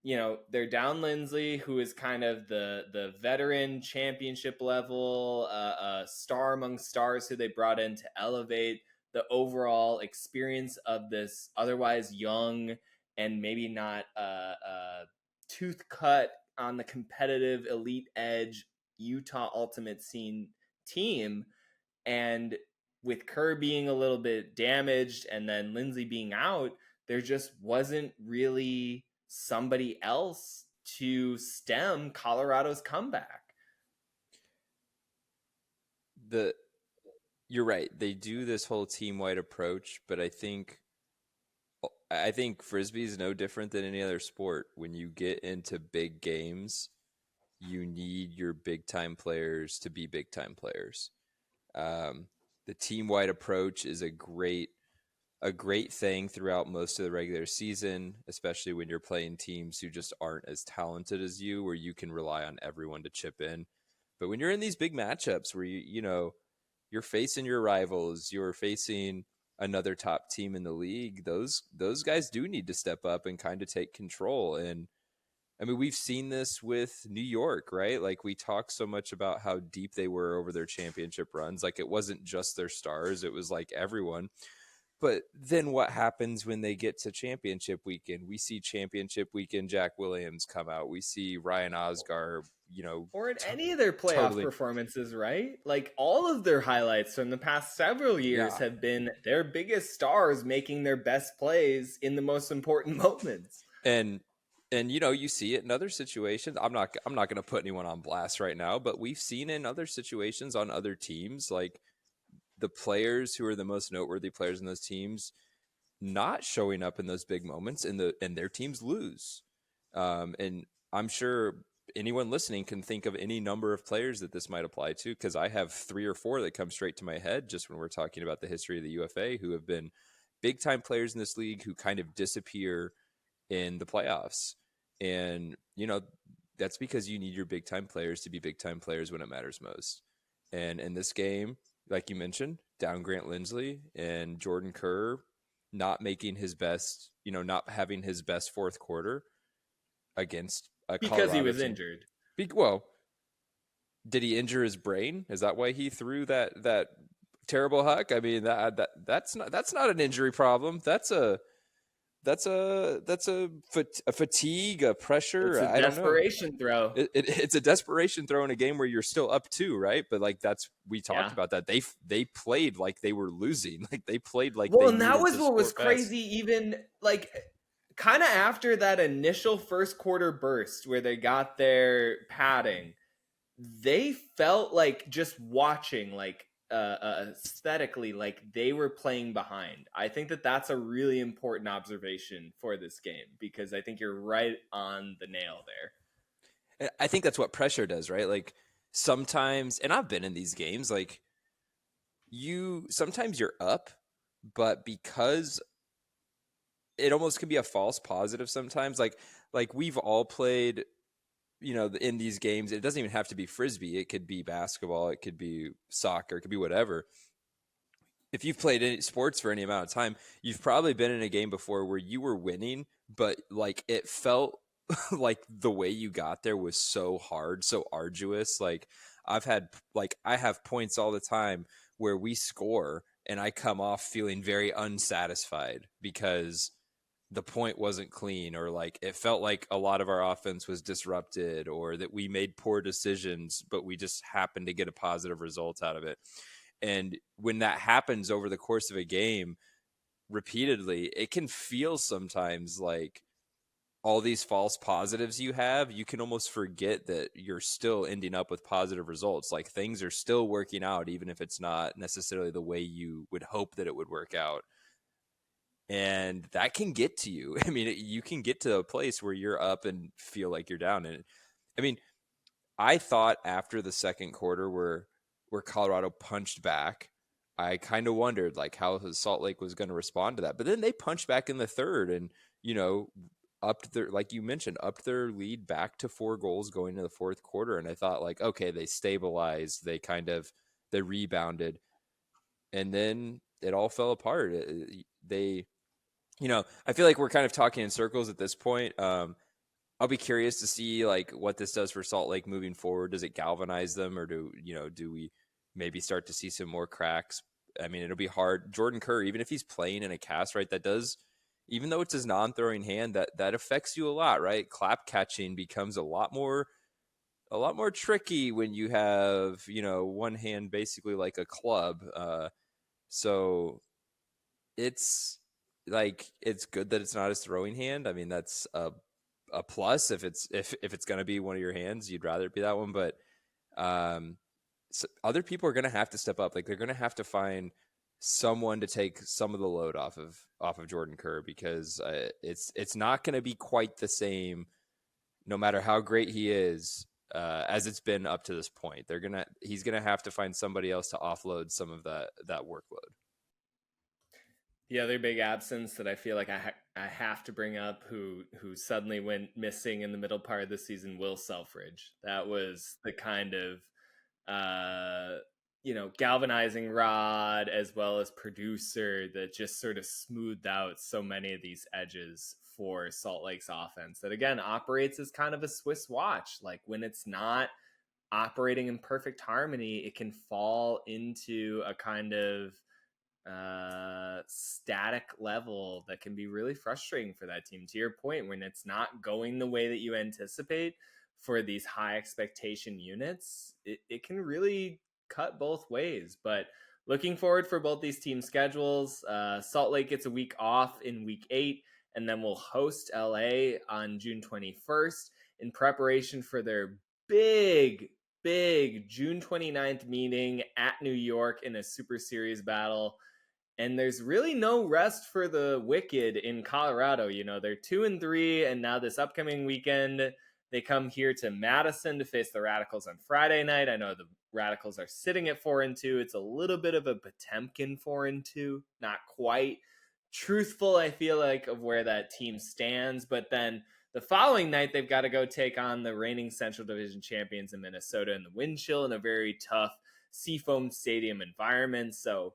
you know, they're down Lindsley, who is kind of the veteran championship level star among stars who they brought in to elevate the overall experience of this otherwise young and maybe not tooth cut on the competitive elite edge Utah Ultimate Scene team. And with Kerr being a little bit damaged and then Lindsley being out, there just wasn't really somebody else to stem Colorado's comeback. You're right. They do this whole team-wide approach, but I think Frisbee is no different than any other sport. When you get into big games, you need your big-time players to be big-time players. The team-wide approach is a great thing throughout most of the regular season, especially when you're playing teams who just aren't as talented as you, where you can rely on everyone to chip in. But when you're in these big matchups where you're facing your rivals, you're facing another top team in the league, those guys do need to step up and kind of take control. And I mean, we've seen this with New York, right? Like, we talk so much about how deep they were over their championship runs. Like, it wasn't just their stars, it was like everyone. But then what happens when they get to championship weekend? We see championship weekend Jack Williams come out. We see Ryan Osgar, or in any of their playoff performances, right? Like, all of their highlights from the past several years have been their biggest stars making their best plays in the most important moments. And you see it in other situations. I'm not going to put anyone on blast right now, but we've seen in other situations on other teams, like the players who are the most noteworthy players in those teams not showing up in those big moments, and their teams lose. And I'm sure anyone listening can think of any number of players that this might apply to, because I have 3 or 4 that come straight to my head just when we're talking about the history of the UFA, who have been big time players in this league who kind of disappear in the playoffs. And, that's because you need your big time players to be big time players when it matters most. And in this game, like you mentioned, down Grant Lindsley and Jordan Kerr not making his best, not having his best fourth quarter against a because Colorado he was team. injured. Well, did he injure his brain? Is that why he threw that terrible huck? I mean, that's not an injury problem. That's a fatigue, a pressure. It's a desperation throw. It's a desperation throw in a game where you're still up 2, right? But like, we talked about that. They played like they were losing. Like, they played like and that was what was crazy. Even like, kind of after that initial first quarter burst where they got their padding, they felt like, just watching, like, aesthetically, like they were playing behind. I think that's a really important observation for this game, because I think you're right on the nail there. I think that's what pressure does, right? Like, sometimes, and I've been in these games, like, sometimes you're up, but because it almost can be a false positive sometimes, like we've all played, in these games. It doesn't even have to be Frisbee. It could be basketball. It could be soccer. It could be whatever. If you've played any sports for any amount of time, you've probably been in a game before where you were winning, but like, it felt like the way you got there was so hard, so arduous. Like, I have points all the time where we score and I come off feeling very unsatisfied because the point wasn't clean, or like it felt like a lot of our offense was disrupted, or that we made poor decisions, but we just happened to get a positive result out of it. And when that happens over the course of a game repeatedly, it can feel sometimes like all these false positives you can almost forget that you're still ending up with positive results. Like, things are still working out, even if it's not necessarily the way you would hope that it would work out. And that can get to you. I mean, you can get to a place where you're up and feel like you're down. And I mean, I thought after the second quarter where Colorado punched back, I kind of wondered like how Salt Lake was going to respond to that. But then they punched back in the third and, upped their, like you mentioned, upped their lead back to 4 goals going into the fourth quarter. And I thought like, okay, they stabilized, they rebounded, and then it all fell apart. I feel like we're kind of talking in circles at this point. I'll be curious to see like what this does for Salt Lake moving forward. Does it galvanize them, or do we maybe start to see some more cracks? I mean, it'll be hard. Jordan Kerr, even if he's playing in a cast, right, that does, even though it's his non-throwing hand, that affects you a lot, right? Clap catching becomes a lot more tricky when you have, one hand basically like a club. So it's like, it's good that it's not his throwing hand. I mean, that's a plus. If it's going to be one of your hands, you'd rather it be that one. But so other people are going to have to step up. Like, they're going to have to find someone to take some of the load off of Jordan Kerr, because it's not going to be quite the same, no matter how great he is, as it's been up to this point. He's gonna have to find somebody else to offload some of that workload. The other big absence that I feel like I have to bring up, who suddenly went missing in the middle part of the season, Will Selfridge. That was the kind of galvanizing rod as well as producer that just sort of smoothed out so many of these edges for Salt Lake's offense that, again, operates as kind of a Swiss watch. Like, when it's not operating in perfect harmony, it can fall into a kind of static level that can be really frustrating for that team. To your point, when it's not going the way that you anticipate for these high expectation units, it can really cut both ways. But looking forward for both these team schedules. Salt Lake gets a week off in week 8, and then we'll host LA on June 21st in preparation for their big June 29th meeting at New York in a Super Series battle. And there's really no rest for the Wicked in Colorado. They're 2-3, and now this upcoming weekend, they come here to Madison to face the Radicals on Friday night. I know the Radicals are sitting at 4-2. It's a little bit of a Potemkin 4-2. Not quite truthful, I feel like, of where that team stands. But then the following night, they've got to go take on the reigning Central Division champions in Minnesota in the wind chill in a very tough Seafoam Stadium environment. So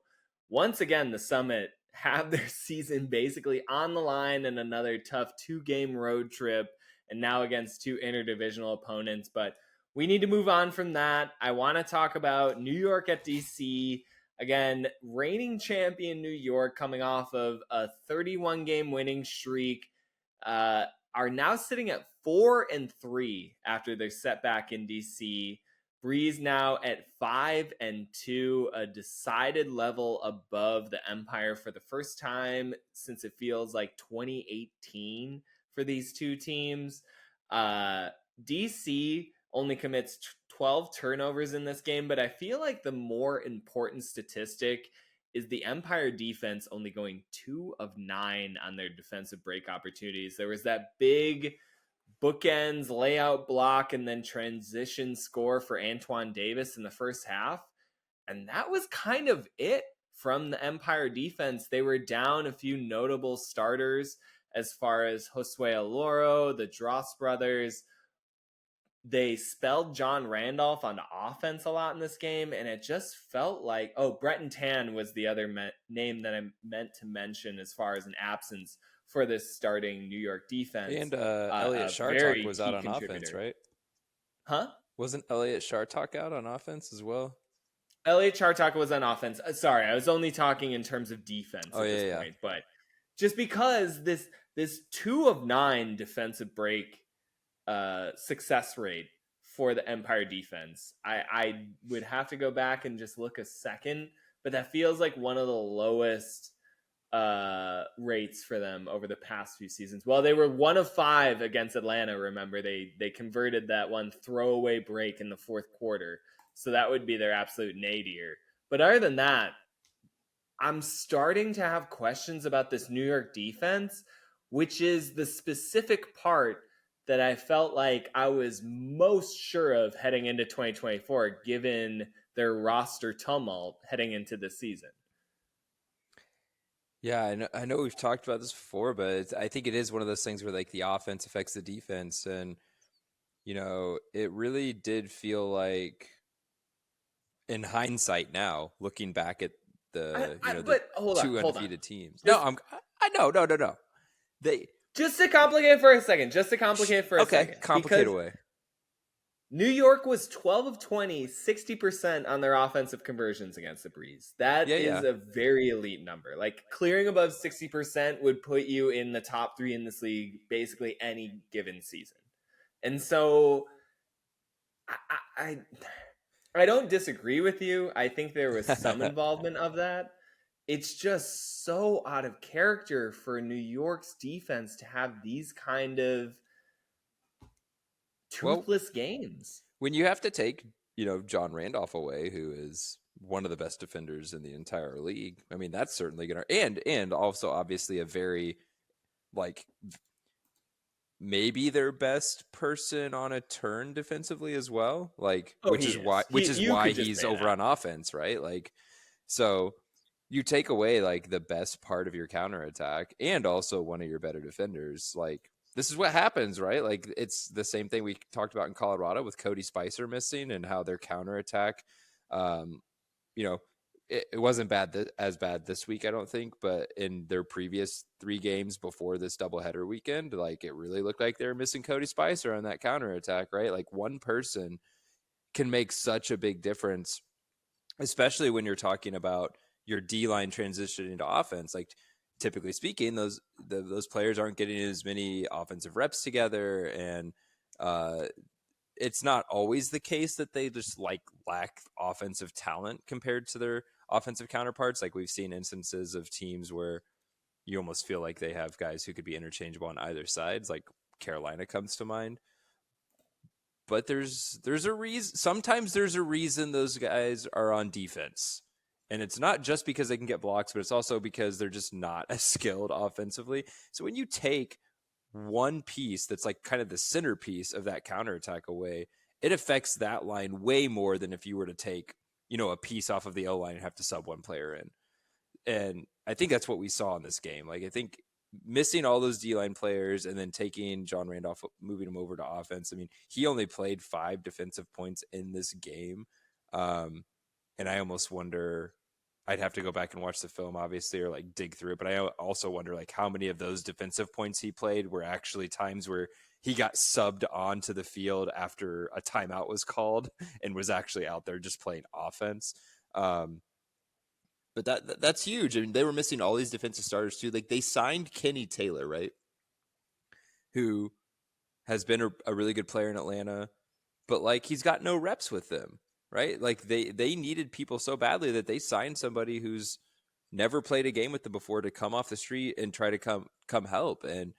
once again, the Summit have their season basically on the line in another tough 2-game road trip, and now against 2 interdivisional opponents. But we need to move on from that. I want to talk about New York at DC. Again, reigning champion New York, coming off of a 31-game winning streak, are now sitting at 4-3 after their setback in DC. Breeze now at 5-2, a decided level above the Empire for the first time since it feels like 2018 for these two teams. DC only commits 12 turnovers in this game, but I feel like the more important statistic is the Empire defense only going 2 of 9 on their defensive break opportunities. There was that big bookends layout block and then transition score for Antoine Davis in the first half, and that was kind of it from the Empire defense. They were down a few notable starters as far as Josue Aloro, the Dross brothers. They spelled John Randolph on offense a lot in this game, and it just felt like, Breton Tan was the other name that I meant to mention as far as an absence for this starting New York defense. And Elliot Shartok was out on offense, right? Huh? Wasn't Elliot Shartok out on offense as well? Elliot Shartok was on offense. Sorry, I was only talking in terms of defense at this point. But just because this 2 of 9 defensive break success rate for the Empire defense, I would have to go back and just look a second, but that feels like one of the lowest rates for them over the past few seasons. Well, they were 1 of 5 against Atlanta. Remember, they converted that one throwaway break in the fourth quarter, so that would be their absolute nadir. But other than that, I'm starting to have questions about this New York defense, which is the specific part that I felt like I was most sure of heading into 2024, given their roster tumult heading into the season. Yeah, I know we've talked about this before, but I think it is one of those things where like the offense affects the defense, and it really did feel like, in hindsight now, looking back at the but hold two on. undefeated teams. No, I know, no. They just to complicate it for a second. Okay, complicate away. New York was 12 of 20, 60% on their offensive conversions against the Breeze. That is a very elite number. Like, clearing above 60% would put you in the top 3 in this league basically any given season. And so I don't disagree with you. I think there was some involvement of that. It's just so out of character for New York's defense to have these kind of toothless games. When you have to take, John Randolph away, who is one of the best defenders in the entire league, I mean, that's certainly going to, and also obviously a very, like, maybe their best person on a turn defensively as well, like, which is why he's over on offense, right? Like, so you take away like the best part of your counterattack and also one of your better defenders. Like, this is what happens, right? Like, it's the same thing we talked about in Colorado with Cody Spicer missing and how their counterattack, it wasn't as bad this week, I don't think, but in their previous 3 games before this doubleheader weekend, like, it really looked like they were missing Cody Spicer on that counterattack, right? Like, one person can make such a big difference, especially when you're talking about your D-line transitioning to offense. Like, typically speaking, those players aren't getting as many offensive reps together, and it's not always the case that they just like lack offensive talent compared to their offensive counterparts. Like, we've seen instances of teams where you almost feel like they have guys who could be interchangeable on either sides, like Carolina comes to mind. But there's a reason. Sometimes there's a reason those guys are on defense. And it's not just because they can get blocks, but it's also because they're just not as skilled offensively. So when you take one piece that's like kind of the centerpiece of that counterattack away, it affects that line way more than if you were to take, a piece off of the O line and have to sub one player in. And I think that's what we saw in this game. Like, I think missing all those D-line players and then taking John Randolph, moving him over to offense. I mean, he only played 5 defensive points in this game. And I almost wonder, I'd have to go back and watch the film, obviously, or like dig through it. But I also wonder, like, how many of those defensive points he played were actually times where he got subbed onto the field after a timeout was called and was actually out there just playing offense. But that's huge. I mean, they were missing all these defensive starters too. Like, they signed Kenny Taylor, right? Who has been a really good player in Atlanta, but like, he's got no reps with them. Right? Like, they needed people so badly that they signed somebody who's never played a game with them before to come off the street and try to come help. And,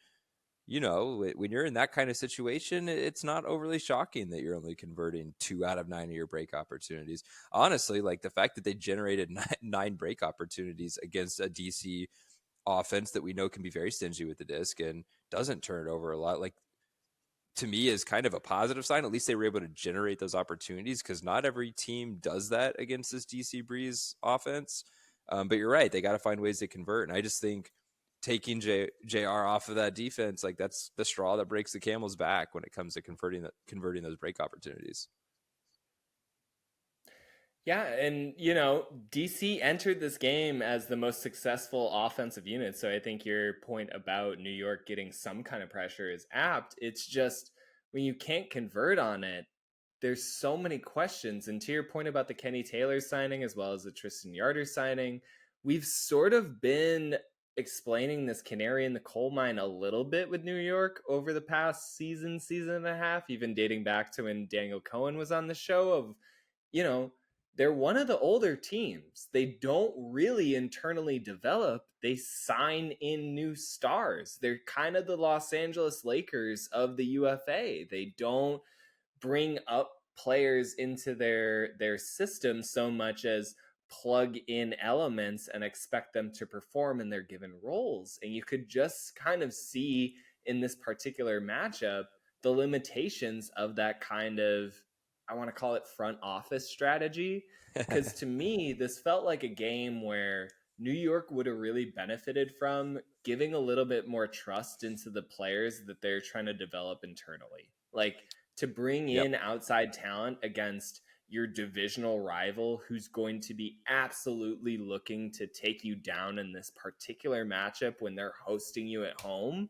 when you're in that kind of situation, it's not overly shocking that you're only converting 2 out of 9 of your break opportunities. Honestly, like, the fact that they generated 9 break opportunities against a DC offense that we know can be very stingy with the disc and doesn't turn it over a lot, like, to me, is kind of a positive sign. At least they were able to generate those opportunities, because not every team does that against this DC Breeze offense. But you're right. They got to find ways to convert. And I just think taking JR off of that defense, like, that's the straw that breaks the camel's back when it comes to converting those break opportunities. Yeah, and, DC entered this game as the most successful offensive unit, so I think your point about New York getting some kind of pressure is apt. It's just, when you can't convert on it, there's so many questions. And to your point about the Kenny Taylor signing as well as the Tristan Yarder signing, we've sort of been explaining this canary in the coal mine a little bit with New York over the past season and a half, even dating back to when Daniel Cohen was on the show of, they're one of the older teams. They don't really internally develop. They sign in new stars. They're kind of the Los Angeles Lakers of the UFA. They don't bring up players into their system so much as plug in elements and expect them to perform in their given roles. And you could just kind of see in this particular matchup the limitations of that kind of I want to call it front office strategy, because to me, this felt like a game where New York would have really benefited from giving a little bit more trust into the players that they're trying to develop internally. Like, to bring in outside talent against your divisional rival who's going to be absolutely looking to take you down in this particular matchup when they're hosting you at home.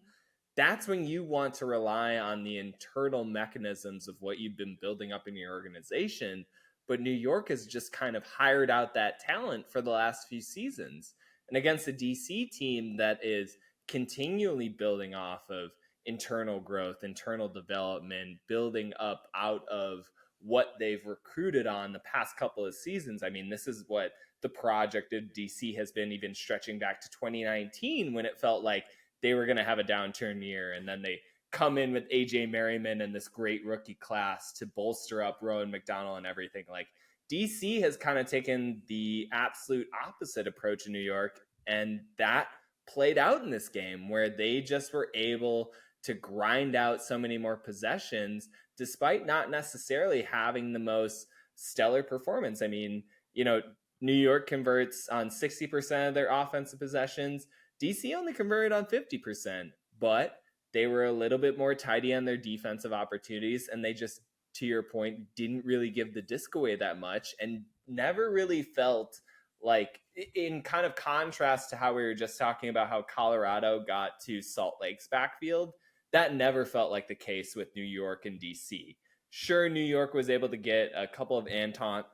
That's when you want to rely on the internal mechanisms of what you've been building up in your organization. But New York has just kind of hired out that talent for the last few seasons. And against a DC team that is continually building off of internal growth, internal development, building up out of what they've recruited on the past couple of seasons. I mean, this is what the project of DC has been, even stretching back to 2019 when it felt like they were going to have a downturn year. And then they come in with AJ Merriman and this great rookie class to bolster up Rowan McDonald and everything. Like, DC has kind of taken the absolute opposite approach in New York. And that played out in this game where they just were able to grind out so many more possessions despite not necessarily having the most stellar performance. I mean, you know, New York converts on 60% of their offensive possessions. DC only converted on 50%, but they were a little bit more tidy on their defensive opportunities. And they just, to your point, didn't really give the disc away that much and never really felt like, in kind of contrast to how we were just talking about how Colorado got to Salt Lake's backfield, that never felt like the case with New York and DC. Sure, New York was able to get a couple of Antoine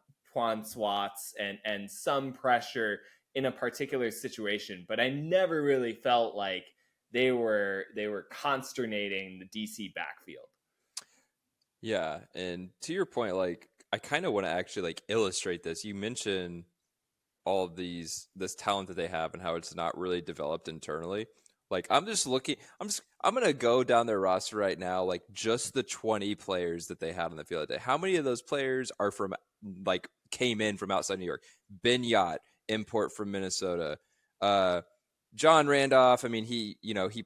swats and some pressure in a particular situation, but I never really felt like they were consternating the DC backfield. Yeah, and to your point, like, I kind of want to actually like illustrate this. You mentioned all of this talent that they have and how it's not really developed internally. Like, I'm going to go down their roster right now, like just the 20 players that they had on the field today. How many of those players are came in from outside New York? Ben Yacht, import from Minnesota. John Randolph, I mean, he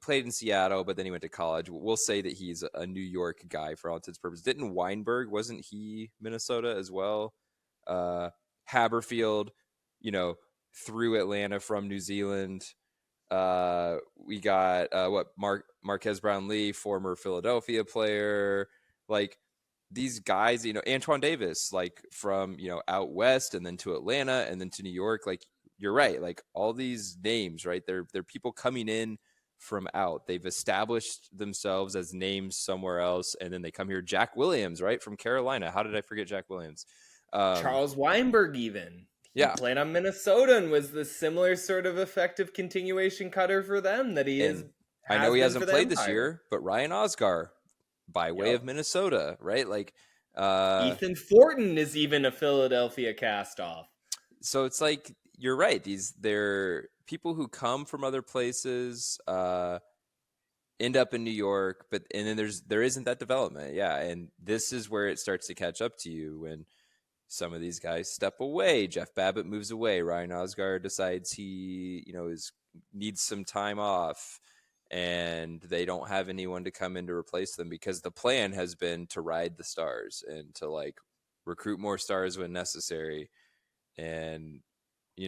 played in Seattle, but then he went to college. We'll say that he's a New York guy for all intents and purposes. Didn't Weinberg, wasn't he Minnesota as well? Haberfield, through Atlanta from New Zealand. We got Marquez Brownlee, former Philadelphia player. Like, these guys, Antoine Davis, like from out west and then to Atlanta and then to New York. Like, you're right, like all these names, right? They're people coming in from out. They've established themselves as names somewhere else, and then they come here. Jack Williams, right, from Carolina. How did I forget Jack Williams? Charles Weinberg, even. He played on Minnesota and was the similar sort of effective continuation cutter for them that he is. I know he hasn't played this year, but Ryan Osgar, by way of Minnesota, right? Like Ethan Fortin is even a Philadelphia cast-off. So it's like, you're right. They're people who come from other places, end up in New York, and then there isn't that development. Yeah, and this is where it starts to catch up to you when some of these guys step away. Jeff Babbitt moves away. Ryan Osgar decides he, needs some time off, and they don't have anyone to come in to replace them because the plan has been to ride the stars and to like recruit more stars when necessary. And I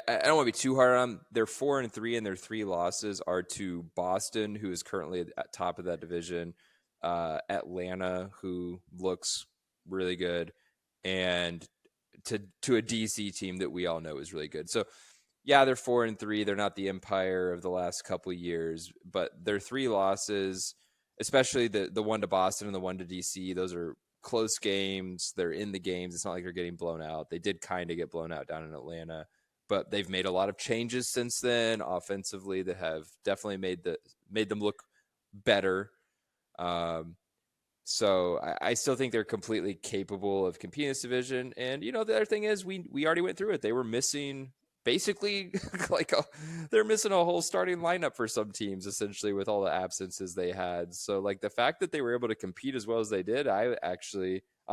don't want to be too hard on them. They're 4-3, and their 3 losses are to Boston, who is currently at top of that division, Atlanta, who looks really good, and to a DC team that we all know is really good. So yeah, they're 4-3. They're not the Empire of the last couple of years, but their 3 losses, especially the one to Boston and the one to DC, those are close games. They're in the games. It's not like they're getting blown out. They did kind of get blown out down in Atlanta, but they've made a lot of changes since then offensively that have definitely made them look better. So I still think they're completely capable of competing in this division. And, the other thing is we already went through it. They were missing basically they're missing a whole starting lineup for some teams, essentially, with all the absences they had. So like the fact that they were able to compete as well as they did, I'm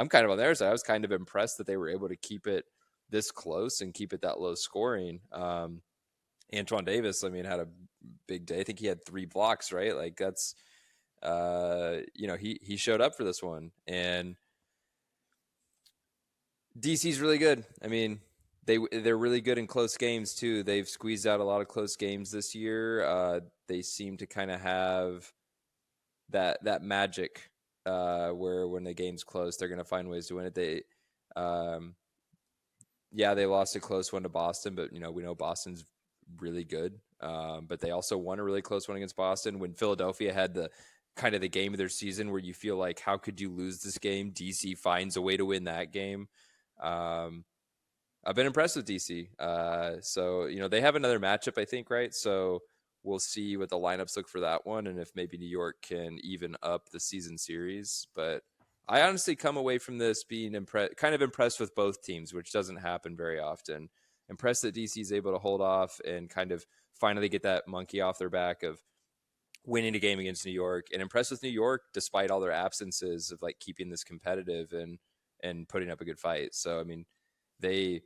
kind of on their side. I was kind of impressed that they were able to keep it this close and keep it that low scoring. Antoine Davis, had a big day. I think he had 3 blocks, right? Like that's he showed up for this one, and DC's really good. I mean, they're really good in close games too. They've squeezed out a lot of close games this year. They seem to kind of have that magic where when the game's close, they're going to find ways to win it. They lost a close one to Boston, but we know Boston's really good. But they also won a really close one against Boston when Philadelphia had the kind of the game of their season where you feel like, how could you lose this game? DC finds a way to win that game. I've been impressed with DC. So they have another matchup, I think, right? So we'll see what the lineups look for that one, and if maybe New York can even up the season series. But I honestly come away from this being kind of impressed with both teams, which doesn't happen very often. Impressed that DC is able to hold off and kind of finally get that monkey off their back of winning a game against New York, and impressed with New York despite all their absences of like keeping this competitive and putting up a good fight. So I mean, it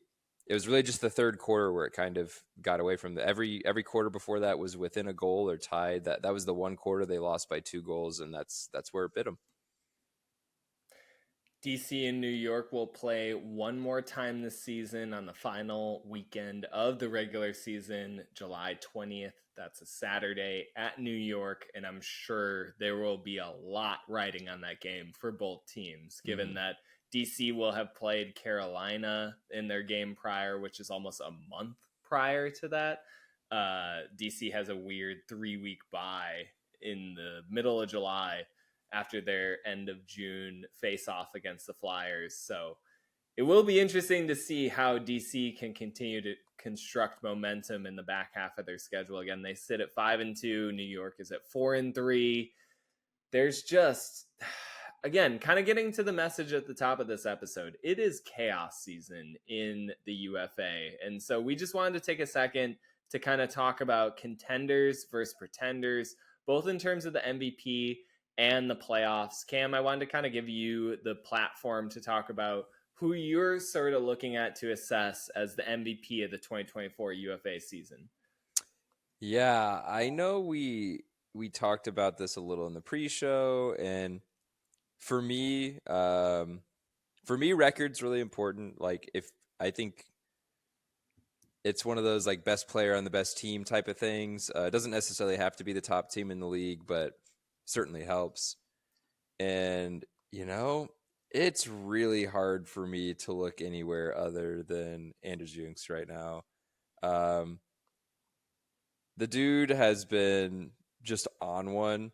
was really just the third quarter where it kind of got away from every quarter before that was within a goal or tied. That was the one quarter they lost by 2 goals, and that's where it bit them. DC and New York will play one more time this season on the final weekend of the regular season, July 20th. That's a Saturday at New York, and I'm sure there will be a lot riding on that game for both teams, given that DC will have played Carolina in their game prior, which is almost a month prior to that. DC has a weird 3-week bye in the middle of July after their end of June face-off against the Flyers. So it will be interesting to see how DC can continue to construct momentum in the back half of their schedule. Again, they sit at 5-2. New York is at 4-3. There's just... Again, kind of getting to the message at the top of this episode, it is chaos season in the UFA. And so we just wanted to take a second to kind of talk about contenders versus pretenders, both in terms of the MVP and the playoffs. Cam, I wanted to kind of give you the platform to talk about who you're sort of looking at to assess as the MVP of the 2024 UFA season. Yeah, I know we talked about this a little in the pre-show, and for me, record's really important. Like, I think it's one of those like best player on the best team type of things. It doesn't necessarily have to be the top team in the league, but certainly helps. And it's really hard for me to look anywhere other than Anders Jungst right now. The dude has been just on one.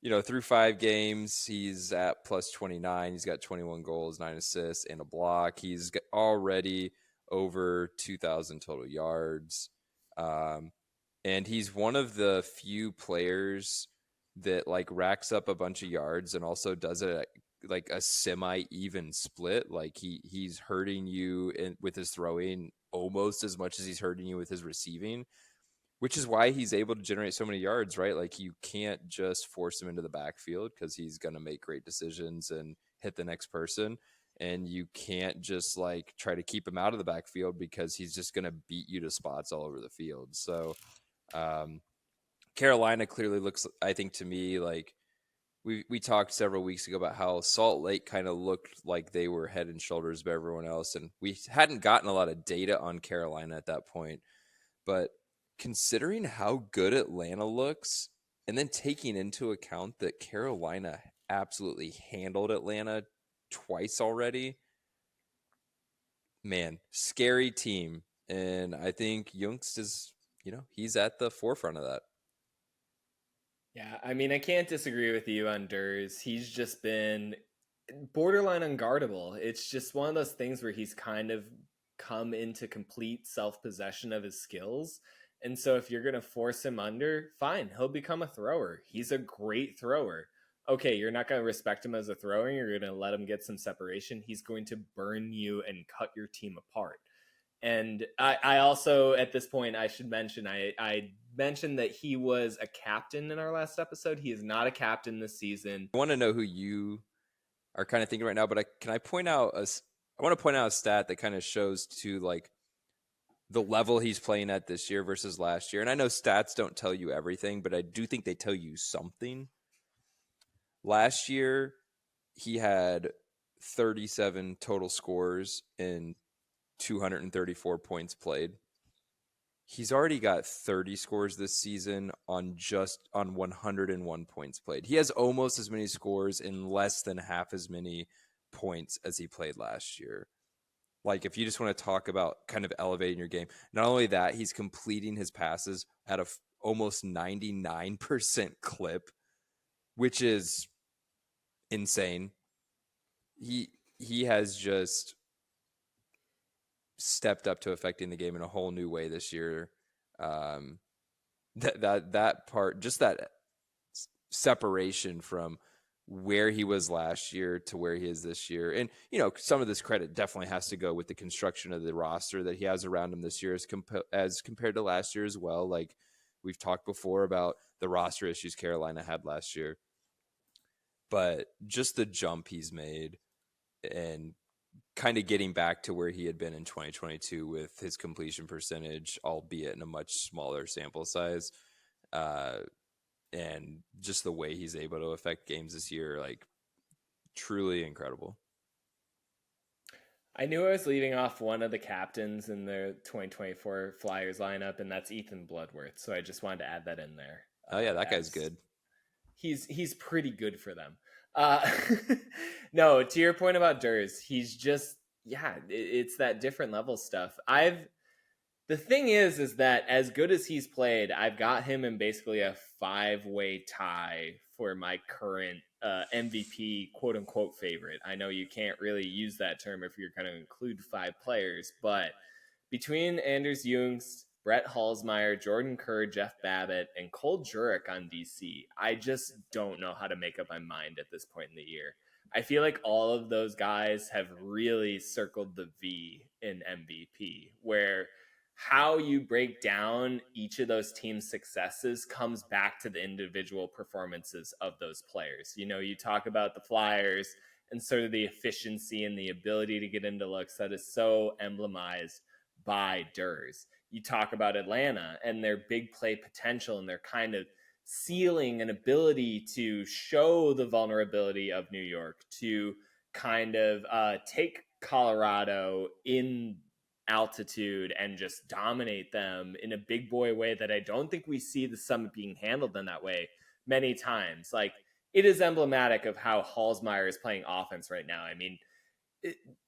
Through 5 games, he's at plus 29. He's got 21 goals, 9 assists, and a block. He's already over 2,000 total yards. And he's one of the few players that like racks up a bunch of yards and also does it at like a semi-even split. Like he's hurting you with his throwing almost as much as he's hurting you with his receiving, which is why he's able to generate so many yards, right? Like you can't just force him into the backfield because he's going to make great decisions and hit the next person. And you can't just like try to keep him out of the backfield because he's just going to beat you to spots all over the field. So Carolina clearly looks, I think to me, like we talked several weeks ago about how Salt Lake kind of looked like they were head and shoulders above everyone else. And we hadn't gotten a lot of data on Carolina at that point, but considering how good Atlanta looks, and then taking into account that Carolina absolutely handled Atlanta twice already, man, scary team. And I think Jungst is, he's at the forefront of that. Yeah, I mean, I can't disagree with you on Durs. He's just been borderline unguardable. It's just one of those things where he's kind of come into complete self-possession of his skills. And so if you're going to force him under, fine, he'll become a thrower. He's a great thrower. Okay, you're not going to respect him as a thrower. You're going to let him get some separation. He's going to burn you and cut your team apart. And I also, at this point, I should mention, I mentioned that he was a captain in our last episode. He is not a captain this season. I want to know who you are kind of thinking right now, but I want to point out a stat that kind of shows to like the level he's playing at this year versus last year, and I know stats don't tell you everything, but I do think they tell you something. Last year, he had 37 total scores in 234 points played. He's already got 30 scores this season on 101 points played. He has almost as many scores in less than half as many points as he played last year. Like, if you just want to talk about kind of elevating your game, not only that, he's completing his passes at a almost 99% clip, which is insane. He has just stepped up to affecting the game in a whole new way this year. That part, just that separation from where he was last year to where he is this year. And, some of this credit definitely has to go with the construction of the roster that he has around him this year as compared to last year as well. Like, we've talked before about the roster issues Carolina had last year. But just the jump he's made and kind of getting back to where he had been in 2022 with his completion percentage, albeit in a much smaller sample size. And just the way he's able to affect games this year, like, truly incredible. I knew I was leaving off one of the captains in the 2024 Flyers lineup, and that's Ethan Bloodworth. So I just wanted to add that in there. Oh yeah, that guy's good. He's pretty good for them. No, to your point about Durs, he's just, it's that different level stuff. The thing is that as good as he's played, I've got him in basically a 5-way tie for my current MVP quote unquote favorite. I know you can't really use that term if you're going to include 5 players, but between Anders Ljungqvist, Brett Halsmeyer, Jordan Kerr, Jeff Babbitt, and Cole Jurek on DC, I just don't know how to make up my mind at this point in the year. I feel like all of those guys have really circled the V in MVP, where how you break down each of those teams' successes comes back to the individual performances of those players. You talk about the Flyers and sort of the efficiency and the ability to get into looks that is so emblemized by Durs. You talk about Atlanta and their big play potential and their kind of ceiling and ability to show the vulnerability of New York, to kind of take Colorado in altitude and just dominate them in a big boy way that I don't think we see the Summit being handled in that way many times. Like, it is emblematic of how Halsmeyer is playing offense right now. I mean,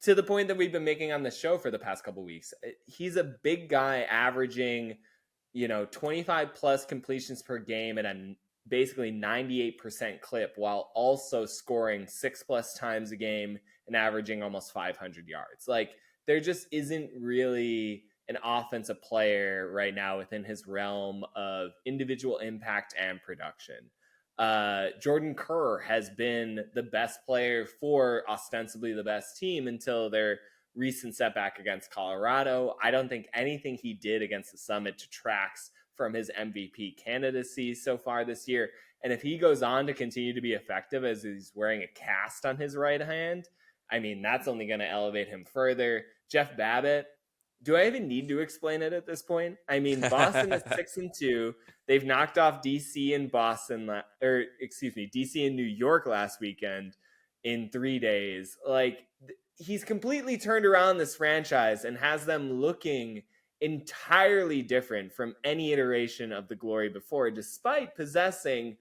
to the point that we've been making on the show for the past couple weeks, he's a big guy averaging, 25 plus completions per game at a basically 98% clip, while also scoring 6+ times a game and averaging almost 500 yards. Like, there just isn't really an offensive player right now within his realm of individual impact and production. Jordan Kerr has been the best player for ostensibly the best team until their recent setback against Colorado. I don't think anything he did against the Summit detracts from his MVP candidacy so far this year. And if he goes on to continue to be effective as he's wearing a cast on his right hand, I mean, that's only going to elevate him further. Jeff Babbitt, do I even need to explain it at this point? I mean, Boston is 6-2. They've knocked off DC and DC and New York last weekend in 3 days. Like, he's completely turned around this franchise and has them looking entirely different from any iteration of the glory before, despite possessing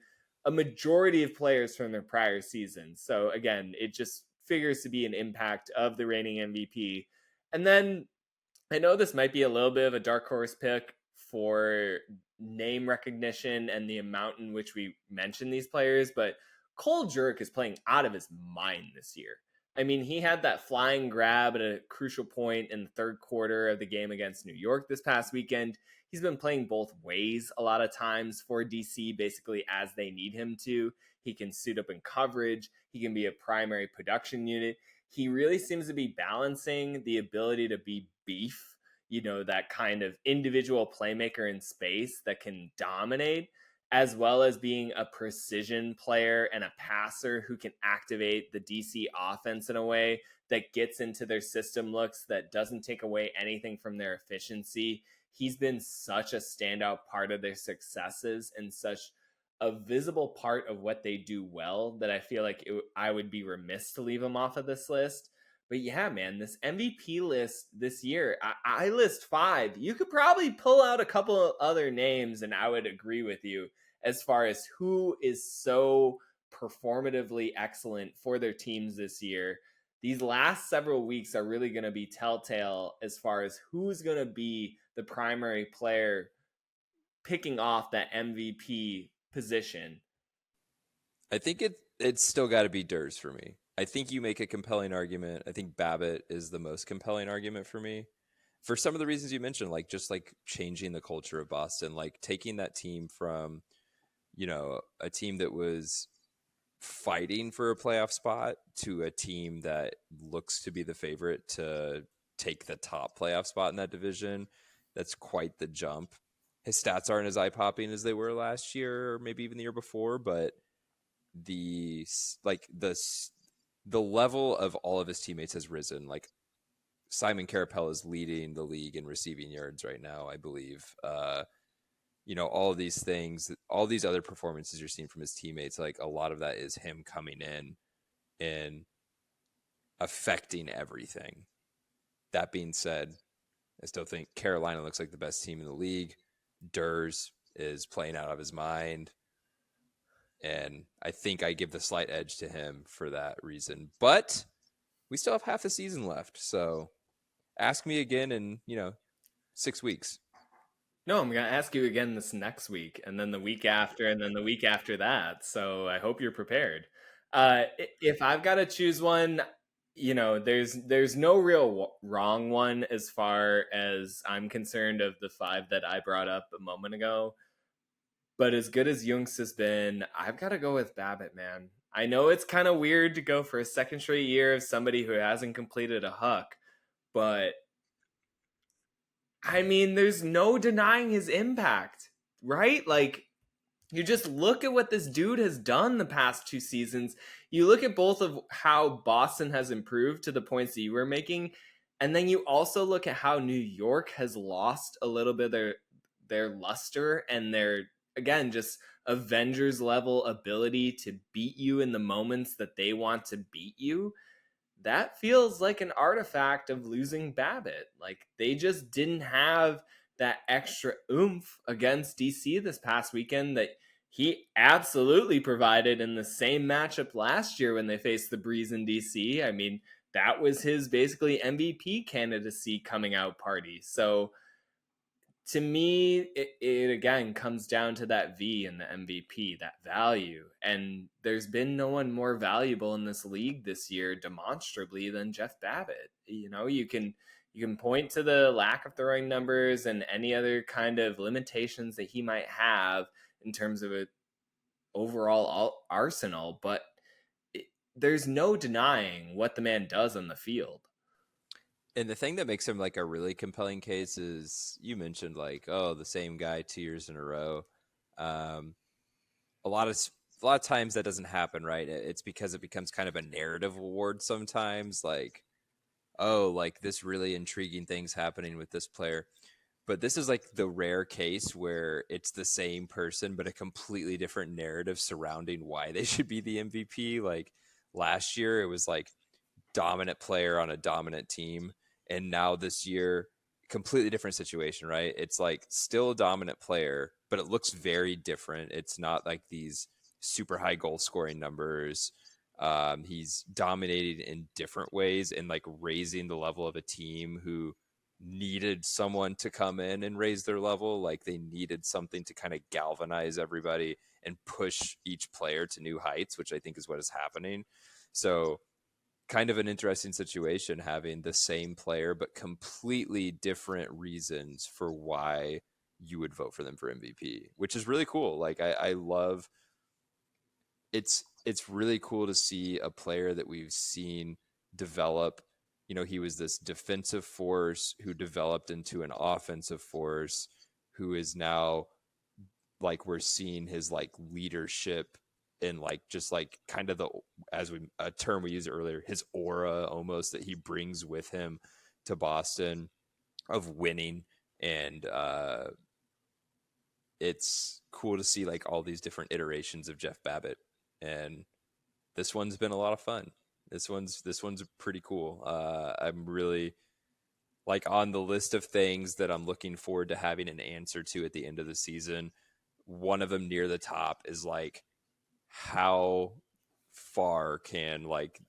a majority of players from their prior season. So again, it just figures to be an impact of the reigning MVP. And then I know this might be a little bit of a dark horse pick for name recognition and the amount in which we mention these players, but Cole Jurek is playing out of his mind this year. I mean, he had that flying grab at a crucial point in the third quarter of the game against New York this past weekend. He's been playing both ways a lot of times for DC, basically as they need him to. He can suit up in coverage. He can be a primary production unit. He really seems to be balancing the ability to be beef, that kind of individual playmaker in space that can dominate, as well as being a precision player and a passer who can activate the DC offense in a way that gets into their system looks, that doesn't take away anything from their efficiency. He's been such a standout part of their successes and such a visible part of what they do well that I feel like I would be remiss to leave him off of this list. But yeah, man, this MVP list this year, I list 5. You could probably pull out a couple of other names and I would agree with you as far as who is so performatively excellent for their teams this year. These last several weeks are really going to be telltale as far as who's going to be the primary player picking off that MVP position. I think it's still got to be Durs for me. I think you make a compelling argument. I think Babbitt is the most compelling argument for me. For some of the reasons you mentioned, like just like changing the culture of Boston, like taking that team from, a team that was fighting for a playoff spot to a team that looks to be the favorite to take the top playoff spot in that division. That's quite the jump. His stats aren't as eye-popping as they were last year or maybe even the year before, but the level of all of his teammates has risen. Like Simon Carapella is leading the league in receiving yards right now, I believe. All of these things, all these other performances you're seeing from his teammates, like a lot of that is him coming in and affecting everything. That being said, I still think Carolina looks like the best team in the league. Durs is playing out of his mind. And I think I give the slight edge to him for that reason. But we still have half the season left. So ask me again in, 6 weeks. No, I'm going to ask you again this next week, and then the week after, and then the week after that. So I hope you're prepared. If I've got to choose one, there's no real wrong one as far as I'm concerned of the 5 that I brought up a moment ago. But as good as Junks has been, I've got to go with Babbitt, man. I know it's kind of weird to go for a second straight year of somebody who hasn't completed a huck, but I mean, there's no denying his impact, right? Like, you just look at what this dude has done the past 2 seasons. You look at both of how Boston has improved to the points that you were making, and then you also look at how New York has lost a little bit of their luster and their, again, just Avengers level ability to beat you in the moments that they want to beat you. That feels like an artifact of losing Babbitt. Like, they just didn't have that extra oomph against DC this past weekend that he absolutely provided in the same matchup last year when they faced the Breeze in DC. I mean, that was his basically MVP candidacy coming out party. So to me, it again comes down to that V in the MVP, that value. And there's been no one more valuable in this league this year demonstrably than Jeff Babbitt. You can point to the lack of throwing numbers and any other kind of limitations that he might have in terms of an overall arsenal, but there's no denying what the man does on the field. And the thing that makes him like a really compelling case is you mentioned like, the same guy 2 years in a row. A lot of times that doesn't happen, right? It's because it becomes kind of a narrative award sometimes, like, like this really intriguing thing's happening with this player. But this is like the rare case where it's the same person, but a completely different narrative surrounding why they should be the MVP. Like last year, it was like dominant player on a dominant team. And now this year, completely different situation, right? It's like still a dominant player, but it looks very different. It's not like these super high goal scoring numbers. He's dominating in different ways and like raising the level of a team who needed someone to come in and raise their level. Like they needed something to kind of galvanize everybody and push each player to new heights, which I think is what is happening. So kind of an interesting situation having the same player, but completely different reasons for why you would vote for them for MVP, which is really cool. Like I love it's really cool to see a player that we've seen develop. He was this defensive force who developed into an offensive force who is now like we're seeing his like leadership and like just like kind of a term we used earlier, his aura almost that he brings with him to Boston of winning. And it's cool to see like all these different iterations of Jeff Babbitt, and this one's been a lot of fun. This one's pretty cool. I'm really like on the list of things that I'm looking forward to having an answer to at the end of the season. One of them near the top is like, how far can like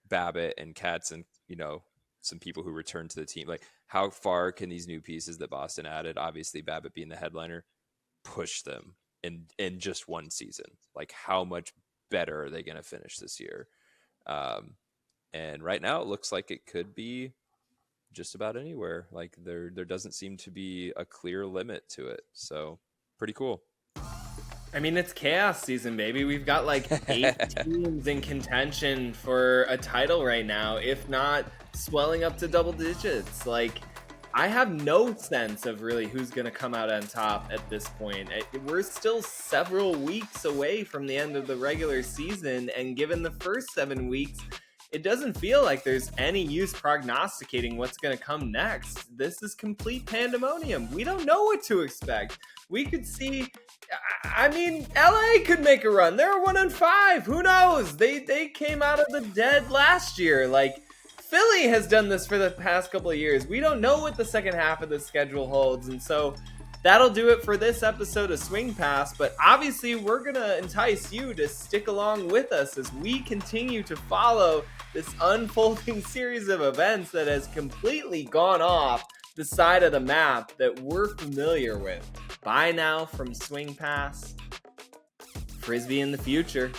Babbitt and Katz and, you know, some people who return to the team, like how far can these new pieces that Boston added, obviously Babbitt being the headliner, push them in just one season? Like how much better are they going to finish this year? And right now it looks like it could be just about anywhere. Like there doesn't seem to be a clear limit to it. So pretty cool. I mean, it's chaos season, baby. We've got like 8 teams in contention for a title right now, if not swelling up to double digits. Like, I have no sense of really who's going to come out on top at this point. We're still several weeks away from the end of the regular season, and given the first 7 weeks, it doesn't feel like there's any use prognosticating what's going to come next. This is complete pandemonium. We don't know what to expect. We could see, I mean, LA could make a run. They're 1-5. Who knows? They came out of the dead last year. Like, Philly has done this for the past couple of years. We don't know what the second half of the schedule holds. And so that'll do it for this episode of Swing Pass. But obviously, we're going to entice you to stick along with us as we continue to follow this unfolding series of events that has completely gone off the side of the map that we're familiar with. Bye now from Swing Pass. Frisbee in the future.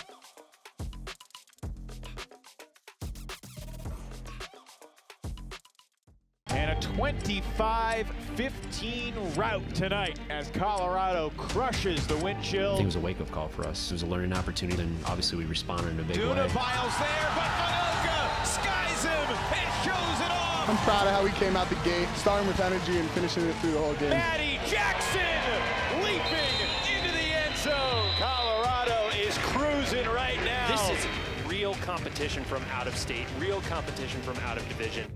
And a 25-15 rout tonight as Colorado crushes the wind chill. I think it was a wake-up call for us. It was a learning opportunity, and obviously we responded in a big way. Dunavile's there, but Vanoka skies him and shows it off. I'm proud of how we came out the gate, starting with energy and finishing it through the whole game. Matty Jackson leaping into the end zone. Colorado is cruising right now. This is real competition from out of state, real competition from out of division.